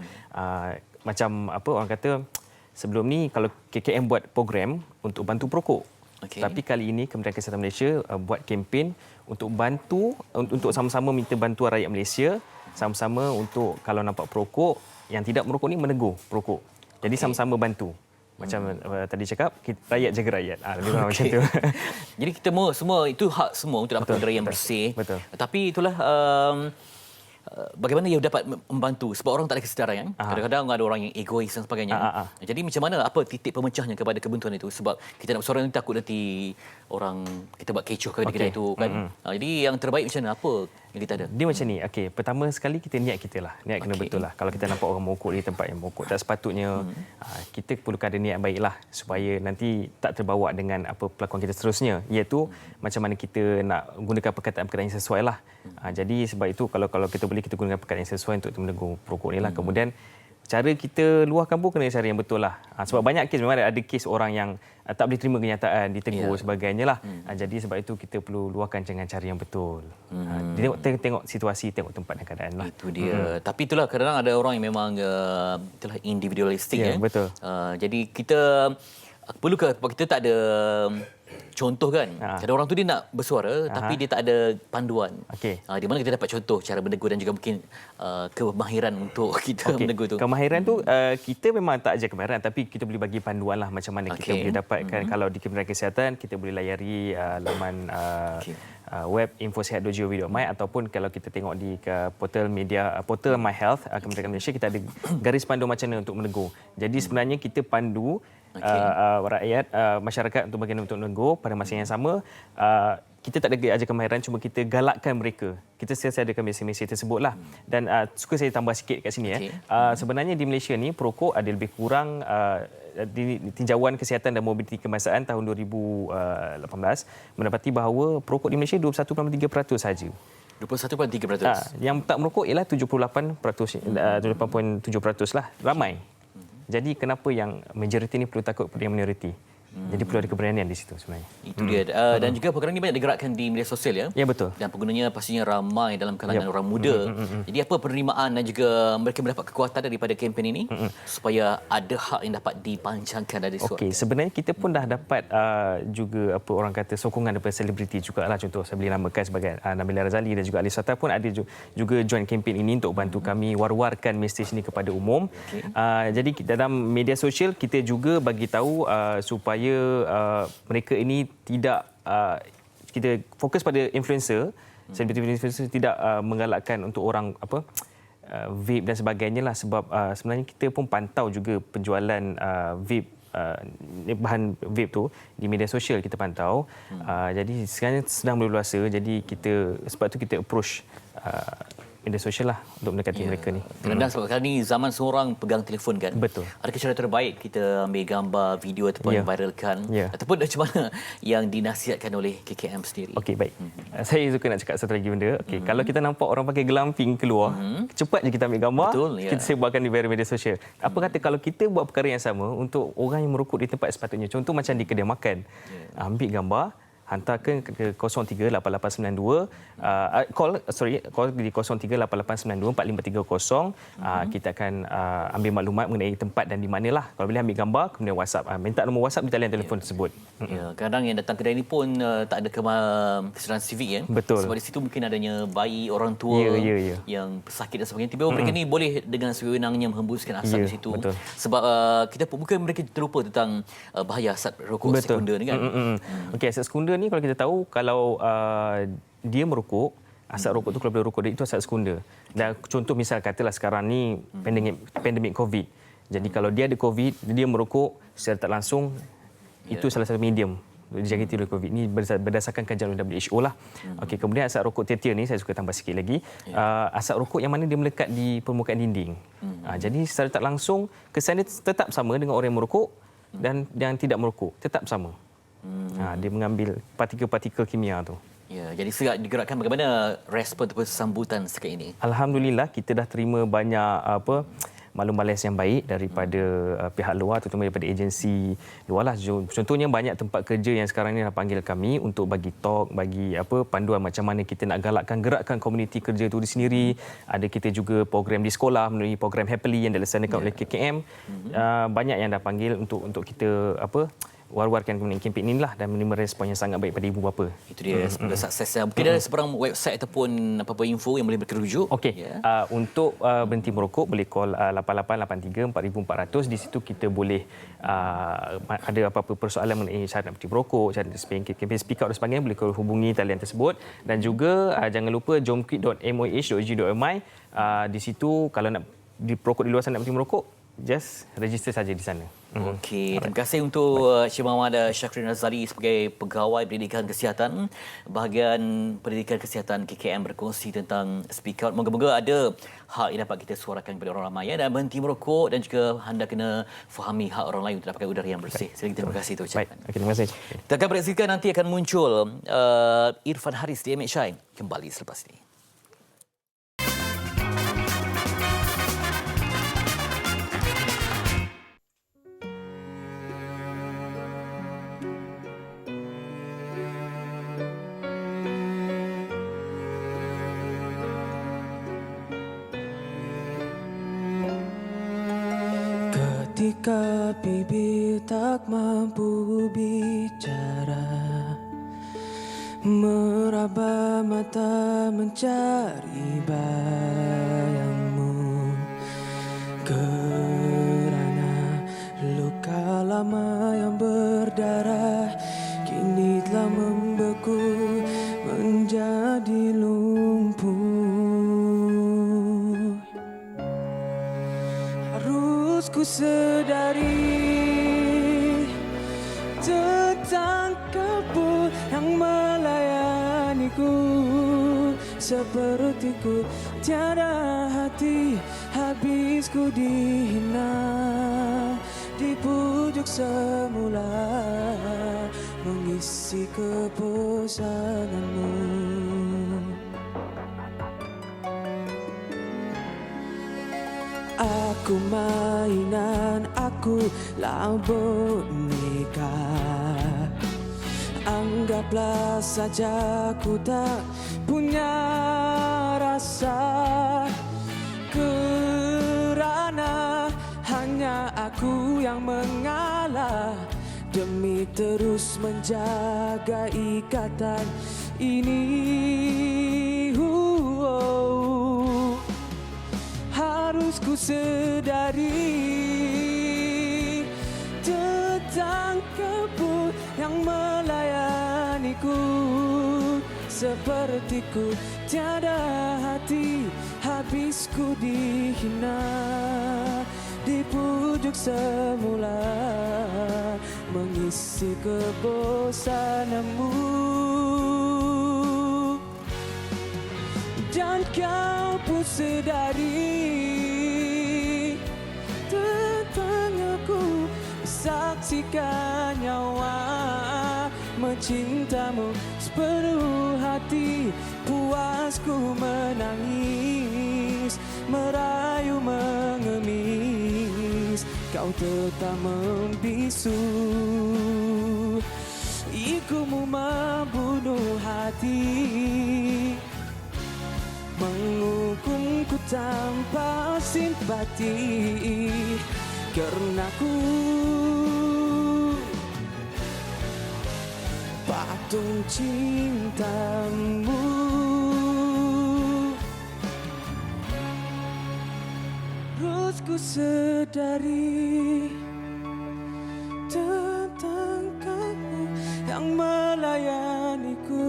Macam apa orang kata, sebelum ni kalau KKM buat program untuk bantu perokok. Okay. Tapi kali ini Kementerian Kesihatan Malaysia buat kempen untuk bantu, untuk sama-sama minta bantuan rakyat Malaysia, sama-sama untuk kalau nampak perokok yang tidak merokok ni menegur perokok. Jadi sama-sama bantu. Macam tadi cakap, rakyat jaga rakyat. Lebih kurang macam tu. Jadi kita semua itu hak semua untuk dapat udara yang bersih. Betul. Tapi itulah bagaimana ia dapat membantu sebab orang tak ada kesedaran kan. Kadang-kadang ada orang yang egois dan sebagainya. Jadi macam mana apa titik pemecahnya kepada kebentuan itu sebab kita nak bersuara ni takut nanti orang kita buat kecoh ke kedai itu kan. Jadi yang terbaik macam mana, apa yang kita ada? Dia macam ni. Okey, pertama sekali kita niat kita lah. Niat kena betul lah. Kalau kita nampak orang merokok di tempat yang merokok tak sepatutnya, kita perlukan ada niat baiklah supaya nanti tak terbawa dengan apa pelakon kita seterusnya, iaitu macam mana kita nak gunakan perkataan-perkataan yang sesuai lah. Jadi sebab itu kalau kita boleh kita gunakan perkataan yang sesuai untuk menegur perokok ni lah. Kemudian cara kita luahkan pun kena cara yang betul lah. Sebab banyak kes, memang ada kes orang yang tak boleh terima kenyataan, ditegur sebagainya lah. Jadi sebab itu kita perlu luahkan dengan cara yang betul. Tengok situasi, tengok tempat dan keadaan lah. Itu dia. Tapi itulah kadang-kadang ada orang yang memang itulah individualistik. Betul. Jadi kita perlu ke kita tak ada contoh kan. Ada orang tu dia nak bersuara tapi dia tak ada panduan. Di mana kita dapat contoh cara menegur dan juga mungkin kemahiran untuk kita menegur tu. Kemahiran tu kita memang tak ajar kemahiran tapi kita boleh bagi panduan lah macam mana kita boleh dapatkan. Kalau di Kementerian Kesihatan kita boleh layari laman web infosihat.gov.my ataupun kalau kita tengok di portal media portal My Health Kementerian Malaysia, kita ada garis pandu macam mana untuk menegur. Jadi sebenarnya kita pandu rakyat, masyarakat untuk bagaimana untuk menegur. Pada masa yang sama, kita tak ada ajar kemahiran, cuma kita galakkan mereka. Kita sediakan mesej-mesej tersebutlah. Dan suka saya tambah sikit kat sini. Sebenarnya di Malaysia ni perokok ada lebih kurang di tinjauan kesihatan dan mobiliti kebangsaan tahun 2018 mendapati bahawa perokok di Malaysia 21.3% saja. 21.3%. Yang tak merokok ialah 78%, 78.7% lah. Ramai. Jadi kenapa yang majoriti ni perlu takut pada yang minoriti? Jadi perlu ada keberanian di situ sebenarnya. Itu dia. Dan juga program ini banyak digerakkan di media sosial ya. Ya, betul. Dan penggunanya pastinya ramai dalam kalangan orang muda. Jadi apa penerimaan dan juga mereka mendapat kekuatan daripada kempen ini supaya ada hak yang dapat dipancangkan dari suara. Okey, sebenarnya kita pun dah dapat juga apa orang kata sokongan daripada selebriti jugalah. Contoh saya boleh namakan sebagai Nabila Razali dan juga Ali Sata pun ada juga join kempen ini untuk bantu kami war-warkan mesej ini kepada umum. Jadi dalam media sosial kita juga bagi tahu supaya mereka ini tidak kita fokus pada influencer, selebriti influencer, tidak menggalakkan untuk orang vape dan sebagainya lah, sebab sebenarnya kita pun pantau juga penjualan vape, bahan vape tu di media sosial kita pantau. Jadi sekarang sedang berluasa, jadi sebab tu kita approach media sosial lah untuk mendekati mereka ni. Kadang-kadang sebab sekarang ni zaman seorang pegang telefon kan. Betul. Adakah cara terbaik kita ambil gambar, video ataupun viralkan? Ataupun macam mana yang dinasihatkan oleh KKM sendiri? Okey, baik. Saya suka nak cakap satu lagi benda. Okey, kalau kita nampak orang pakai glamping keluar, cepat je kita ambil gambar, kita sebarkan di media sosial. Apa kata kalau kita buat perkara yang sama untuk orang yang merokok di tempat sepatutnya. Contoh macam di kedai makan. Ambil gambar, hantar ke 038892 call di 0388924530. Kita akan ambil maklumat mengenai tempat dan di manalah. Kalau boleh ambil gambar, kemudian WhatsApp, minta nombor WhatsApp di talian telefon tersebut. Kadang yang datang kedai ni pun tak ada kesedaran sivik ya. Betul. Sebab di situ mungkin adanya bayi, orang tua yang pesakit dan sebagainya. Tiba-tiba mereka ni boleh dengan sewenang-wenangnya menghembuskan asap di situ. Betul. Sebab kita pun mungkin mereka terlupa tentang bahaya asap rokok sekunder ni kan. Okey, asap sekunder ni kalau kita tahu, kalau dia merokok, asap rokok tu kalau dia rokok, itu asap sekunder. Dan contoh misal katalah sekarang ni pandemik COVID. Jadi kalau dia ada COVID, dia merokok secara tak langsung, itu salah satu medium dijangkiti oleh COVID. Ini berdasarkan kajian WHO lah. Okey, kemudian asap rokok tertiar ni saya suka tambah sikit lagi. Asap rokok yang mana dia melekat di permukaan dinding. Jadi secara tak langsung kesan dia tetap sama dengan orang yang merokok dan yang tidak merokok, tetap sama. Dia mengambil partikel-partikel kimia tu. Ya, jadi segera digerakkan, bagaimana respon ataupun sambutan setakat ini? Alhamdulillah, kita dah terima banyak maklum balas yang baik daripada pihak luar, terutama daripada agensi luar lah. Contohnya banyak tempat kerja yang sekarang ni dah panggil kami untuk bagi talk, bagi panduan macam mana kita nak gerakkan komuniti kerja itu di sendiri. Ada kita juga program di sekolah melalui program Happily yang dilaksanakan oleh KKM. Banyak yang dah panggil untuk kita war-warkan kempen ini lah, dan menerima respon yang sangat baik pada ibu bapa. Itu dia semoga sukses. Mungkin ada sebarang website ataupun apa-apa info yang boleh berkerujuk. Okey, untuk berhenti merokok boleh call 8883 4400. Di situ kita boleh ada apa-apa persoalan mengenai syarat berhenti merokok, syarat kempen speak out dan sebagainya, boleh hubungi talian tersebut. Dan juga jangan lupa jomquit.moh.gov.my. Di situ kalau nak perokok di luar sana, nak berhenti merokok, just register saja di sana. Okey, terima kasih untuk Encik Muhammad Syafrin Nazari sebagai Pegawai Pendidikan Kesihatan, bahagian Pendidikan Kesihatan KKM, berkongsi tentang speak out. Moga-moga ada hak yang dapat kita suarakan kepada orang ramai dan berhenti merokok, dan juga anda kena fahami hak orang lain untuk dapatkan udara yang bersih. Sekali lagi terima kasih tu. Baik, terima kasih. Kita akan bersaksikan nanti akan muncul Irfan Haris di MHI kembali selepas ini. Ketika bibir tak mampu bicara, meraba mata mencari bayangmu, kerana luka lama yang berdarah kini telah membeku menjadi lumpuh. Harus ku sedari tentang kebun yang melayaniku, sepertiku tiada hati, habis ku dihina di pujuk semula, mengisi kebosananmu. Aku mainan, aku lah boneka. Anggaplah saja ku tak punya rasa, kerana hanya aku yang mengalah demi terus menjaga ikatan ini. Harus ku sedari tentang kebun yang melayaniku, sepertiku, tiada hati, habisku dihina. Di pujuk semula mengisi kebosananmu, dan kau pun sedari tentang aku, saksikan nyawa mencintamu sepenuh hati, puasku menangis, merayu mengemis, kau tetap membisu. Ikumu membunuh hati, menghukumku tanpa simpati, karena ku patung cintamu. Terus ku sedari tentang kamu yang melayaniku,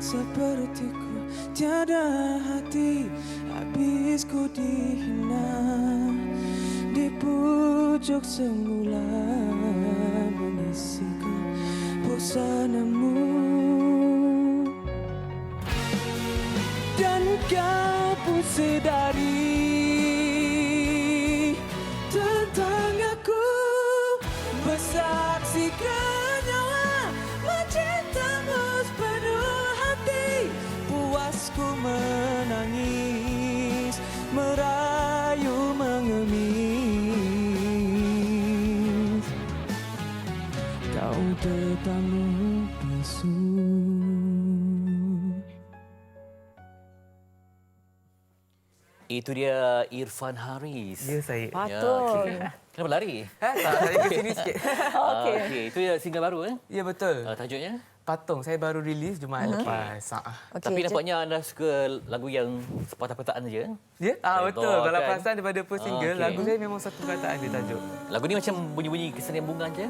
sepertiku tiada hati, habis ku dihina. Di pujuk semula mengisi kebosananmu, dan kau pun sedari tentang aku, bersaksikan nyawa mencintamu sepenuh hati, puasku menangis, merayu mengemis, kau tetap membisu. Itu dia Irfan Haris. Ya, saya. Patut. okey. Kenapa lari? Tak, saya ke sini sikit. Okey. Okey, itu dia single baru Ya, betul. Tajuknya? Patung, saya baru rilis Jumaat lepas. Okey, Tapi nampaknya anda suka lagu yang sepatah-patahan saja. Ya, betul. Oh, Kalau kan? perasan daripada first single, Okey. lagu saya memang satu perkataan dia tajuk. Lagu ni macam bunyi-bunyi kesenian bunga je.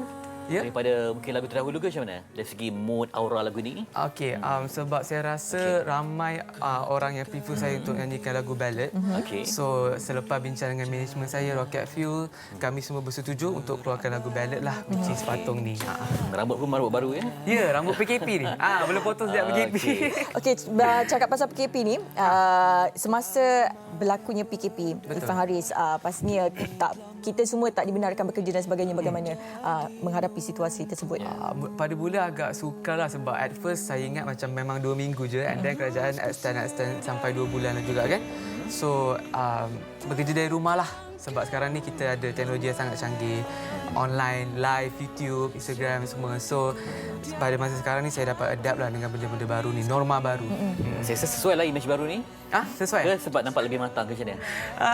Ya. Daripada mungkin lagu terdahulu ke macam mana? Dari segi mood, aura lagu ni? Okey, sebab saya rasa ramai orang yang prefer saya untuk nyanyikan lagu ballad. Okey. So, selepas bincang dengan management saya, Rocket Fuel, kami semua bersetuju untuk keluarkan lagu ballad lah, which is Patung ni. Rambut pun rambut baru ya? Ya, rambut PKP ni. Belum potong sejak PKP. Okey. Okey, cakap pasal PKP ni, semasa berlakunya PKP, Irfan Haris, pastinya kita semua tak dibenarkan bekerja dan sebagainya. Bagaimana menghadapi situasi tersebut? Pada mula agak sukar lah sebab at first saya ingat macam memang 2 minggu je and then kerajaan extend sampai 2 bulan juga kan. So bekerja dari rumah lah sebab sekarang ni kita ada teknologi yang sangat canggih, online, live, YouTube, Instagram semua. So pada masa sekarang ni saya dapat adapt lah dengan benda-benda baru ni, norma baru. Saya rasa sesuai lah image baru ni. Sesuai? Ke sebab nampak lebih matang ke macam mana?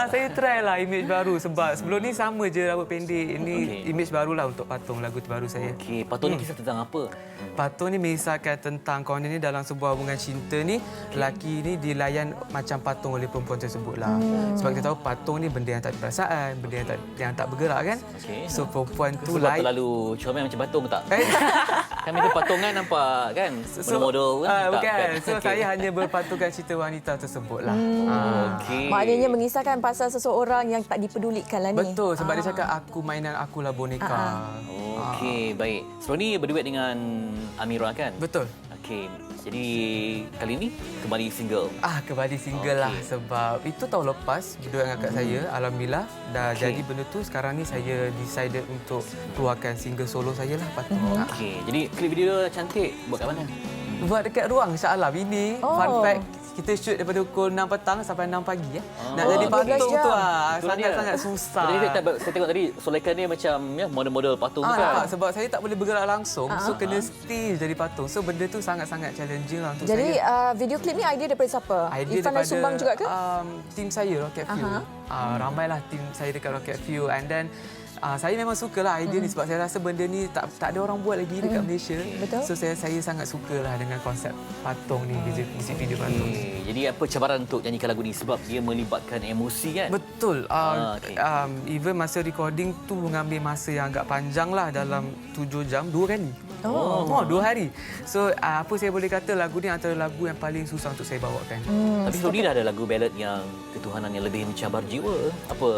Saya try lah image baru sebab sebelum ni sama je rambut pendek. Ini image barulah untuk Patung, lagu terbaru saya. Okey, Patung ni kisah tentang apa? Patung ni mengisahkan tentang kononnya dalam sebuah hubungan cinta ni, lelaki ni dilayan macam patung oleh perempuan tersebut lah. Sebab kita tahu patung ni benda yang tak ada perasaan, benda yang tak bergerak kan. Okey. So perempuan tu Sebab terlalu comel macam patung tak? Kami tu patung kan nampak kan? Model-model kan? Tak, bukan. kan? So saya hanya berpatungkan cerita wanita tersebut lah. Okey. Maknanya mengisahkan pasal seseorang yang tak diperdulikan lah ni. Betul, sebab dia cakap aku mainan akulah boneka. Okey, baik. Sebelum ni berduet dengan Amira kan? Betul. Okey. Jadi kali ni kembali single. Kembali single lah sebab itu tahun lepas berduet dengan kakak saya, alhamdulillah dah jadi benda tu. Sekarang ni saya decided untuk keluarkan single solo saya lah Patung. Okey. Jadi klip video cantik buat kat mana? Buat dekat ruang insya-Allah ini. Fun fact, kita shoot daripada pukul 6 petang sampai 6 pagi ya. Nak jadi 12 patung jam. tu Itulah dia. sangat-sangat susah. Tadi saya tengok tadi solekan dia macam ya model-model patung tu kan. Nampak? Sebab saya tak boleh bergerak langsung, so kena stay jadi patung. So benda tu sangat-sangat challenging lah untuk Jadi saya. video klip ni idea daripada siapa? Idea Irfan ada sumbang juga ke? Tim saya Rocket Fuel. Ramailah tim saya dekat Rocket Fuel and then saya memang sukalah idea ni sebab saya rasa benda ni tak ada orang buat lagi dekat Malaysia. Betul. So saya sangat sukalah dengan konsep patung ni, music video patung. Jadi apa cabaran untuk nyanyikan lagu ni sebab dia melibatkan emosi kan? Betul. Okey. Even masa recording tu mengambil masa yang agak panjang lah dalam 7 jam, 2 kali. Oh. 2 hari. So apa saya boleh kata lagu ni antara lagu yang paling susah untuk saya bawakan. Tapi sebelum ni dah ada lagu ballad yang ketuhanan yang lebih mencabar jiwa. Apa?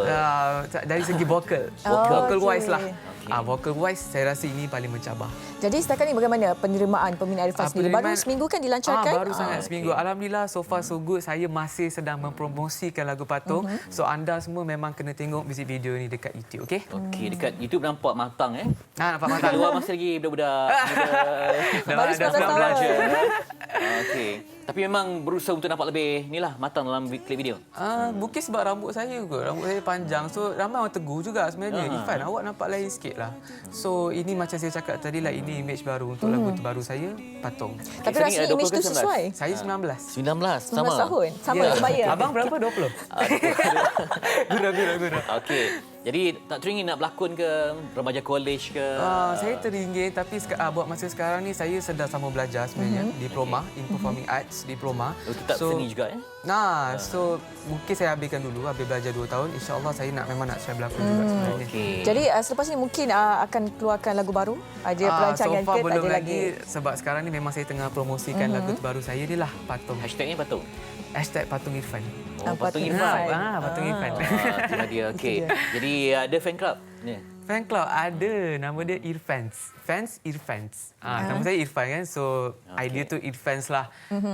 Dari segi vocal. Vocal wise lah. Vocal wise saya rasa ini paling mencabar. Jadi setakat ni bagaimana penerimaan peminat Irfan sendiri? Baru seminggu kan dilancarkan? Baru sangat seminggu. Alhamdulillah so far so good. Saya masih sedang mempromosikan lagu Patung. So anda semua memang kena tengok music video ni dekat YouTube, okey? Okey, dekat YouTube nampak matang Nampak Dekat luar masih lagi budak-budak. Baru 19 tahun. Belajar. Okey. Tapi memang berusaha untuk nampak lebih matang dalam klip video. Mungkin sebab rambut saya kot. Rambut saya panjang. So ramai orang tegur juga sebenarnya. Irfan, awak nampak lain sikit lah. So ini macam saya cakap tadi lah, ini image baru untuk lagu terbaru saya, Patung. Tapi rasanya image tu sesuai. Saya 19. 19 sama. 19 tahun. Sama sebaya. Abang berapa? 20? Gurau. Okey. Jadi tak teringin nak berlakon ke remaja college ke? Saya teringin tapi buat masa sekarang ni saya sedang sama belajar sebenarnya. Diploma in Performing Arts, diploma. Tetap seni juga So mungkin saya habiskan dulu, habis belajar 2 tahun. InsyaAllah saya memang nak try berlakon juga sebenarnya. Okay. Jadi selepas ni mungkin akan keluarkan lagu baru? Ada perancangan so far ke? belum Tak ada lagi. Sebab sekarang ni memang saya tengah promosikan lagu terbaru saya ni lah, Patung. Hashtagnya Patung? Hashtag Patung Irfan. Patung Irfan. Patung Irfan. Itulah dia. Okey. Jadi ada fan club ni? Fan club ada. Nama dia Irfans. Fans Irfans. Nama saya Irfan kan. So idea tu Irfans lah.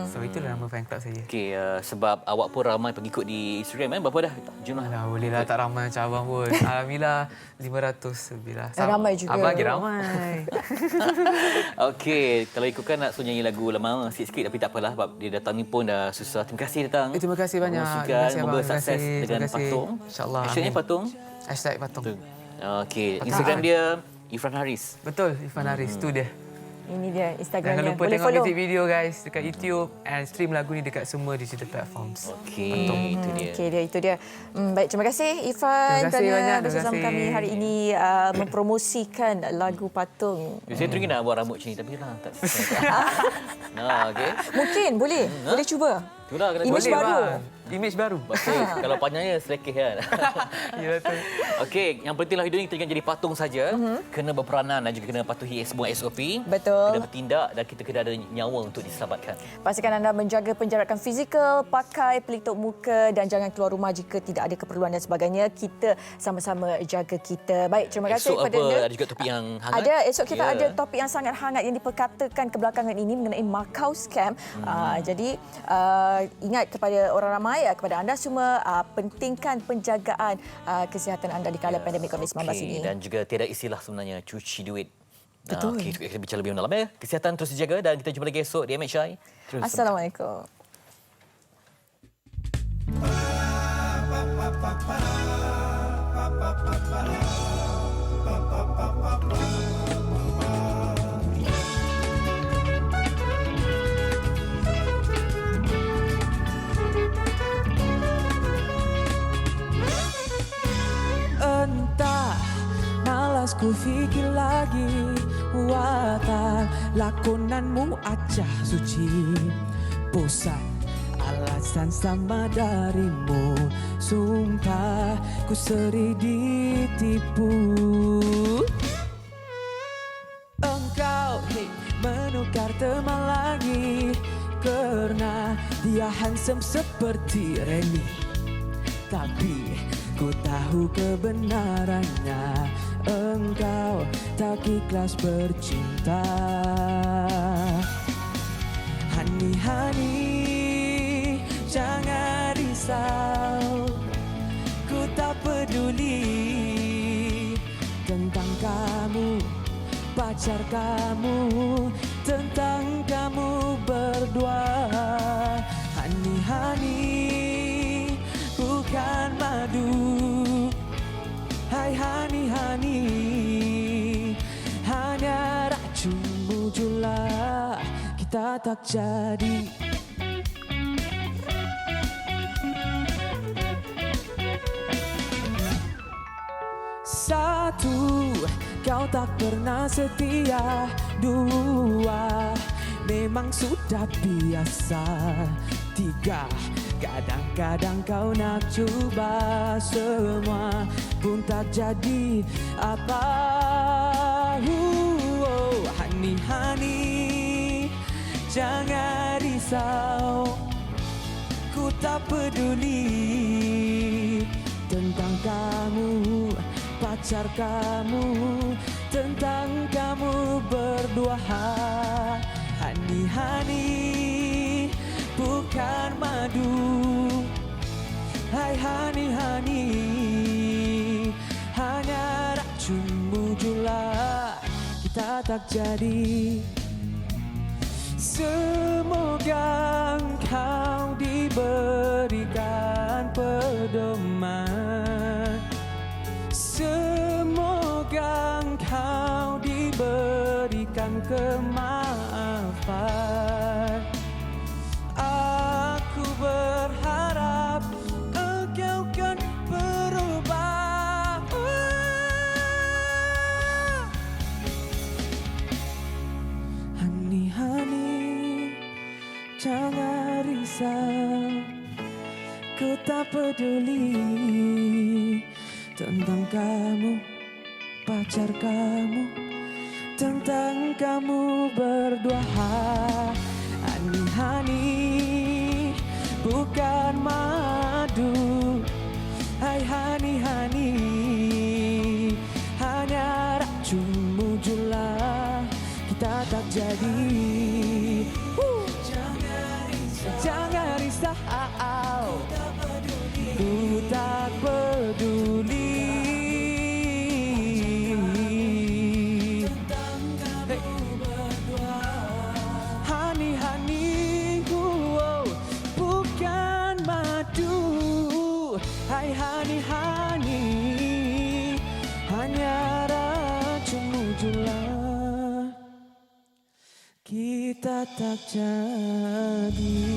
So itulah nama fan club saya. Okey, sebab awak pun ramai pengikut di Instagram berapa dah jumlah? Boleh lah, tak ramai macam abang pun. Alhamdulillah 500 lebih lah. Ramai juga. Abang lagi ramai. Okey, kalau ikutkan nak suruh nyanyi lagu lama sikit-sikit tapi tak apalah sebab dia datang ni pun dah susah. Terima kasih datang. Terima kasih banyak. Semoga sukses dengan Patung. InsyaAllah. Hashtagnya Patung? Hashtag Patung. Okey, Instagram dia Irfan Haris. Betul, Irfan Haris. Tu dia. Ini dia Instagramnya. Jangan lupa Boleh tengok follow. music video guys dekat YouTube and stream lagu ni dekat semua digital platforms. Okey, itu dia. Okey, itu dia. Baik, terima kasih Irfan Terima kasih banyak. kerana bersama kami hari ini mempromosikan lagu Patung. Saya teringin nak buat rambut macam ni tapi lah tak selesai. Okey. Mungkin boleh. Boleh cuba. Itulah kena Image boleh, baru. bang. Image baru. Kalau panjangnya selekeh kan. Ya betul. Okey, yang pentinglah hidup ni kita jangan jadi patung saja. Kena berperanan dan juga kena patuhi semua SOP. Betul. Kena bertindak dan kita kena ada nyawa untuk diselamatkan. Pastikan anda menjaga penjarakan fizikal, pakai pelitup muka dan jangan keluar rumah jika tidak ada keperluan dan sebagainya. Kita sama-sama jaga kita. Baik, terima kasih Esok kepada apa? anda. Ada juga topik yang hangat? Ada. Esok kita ada topik yang sangat hangat yang diperkatakan kebelakangan ini mengenai Macau scam. Jadi ingat kepada orang ramai, kepada anda semua, pentingkan penjagaan kesihatan anda di kala pandemik COVID-19 ini. Dan juga tiada istilah sebenarnya cuci duit. Betul. Okey, kita bicara lebih mendalam ya. Kesihatan terus dijaga dan kita jumpa lagi esok di MHI. Assalamualaikum. Entah malas ku fikir lagi, watak lakonanmu acah suci. Bosan alasan sama darimu, sumpah ku seri ditipu. Engkau menukar teman lagi, karena dia handsome seperti Remy. Tapi ku tahu kebenarannya, engkau tak ikhlas bercinta. Honey, honey, jangan risau, ku tak peduli tentang kamu, pacar kamu, tentang kamu berdua. Honey, honey, bukan madu. Hai honey, honey, hanya racunmu jula kita tak jadi. Satu, kau tak pernah setia. Dua, memang sudah biasa. Tiga, kadang-kadang kau nak cuba semua pun tak jadi apa. Hani, jangan risau, ku tak peduli tentang kamu, pacar kamu, tentang kamu berdua. Hani, bukan madu. Hai Hani, hanya racunmu jula, kita tak jadi. Semoga engkau diberikan pedoman, semoga engkau diberikan kemaafan. Aku berharap engkau kan berubah. Hani, jangan risau, ku tak peduli tentang kamu, pacar kamu, tentang kamu berdua. Hani, bukan madu. Hai Hani, hanya racunmu jula, kita tak jadi. Jangan risau, ku tak peduli tentang kamu berdua. Hani, bukan madu. Hai Hani, hanya racunmu jula, kita tak jadi.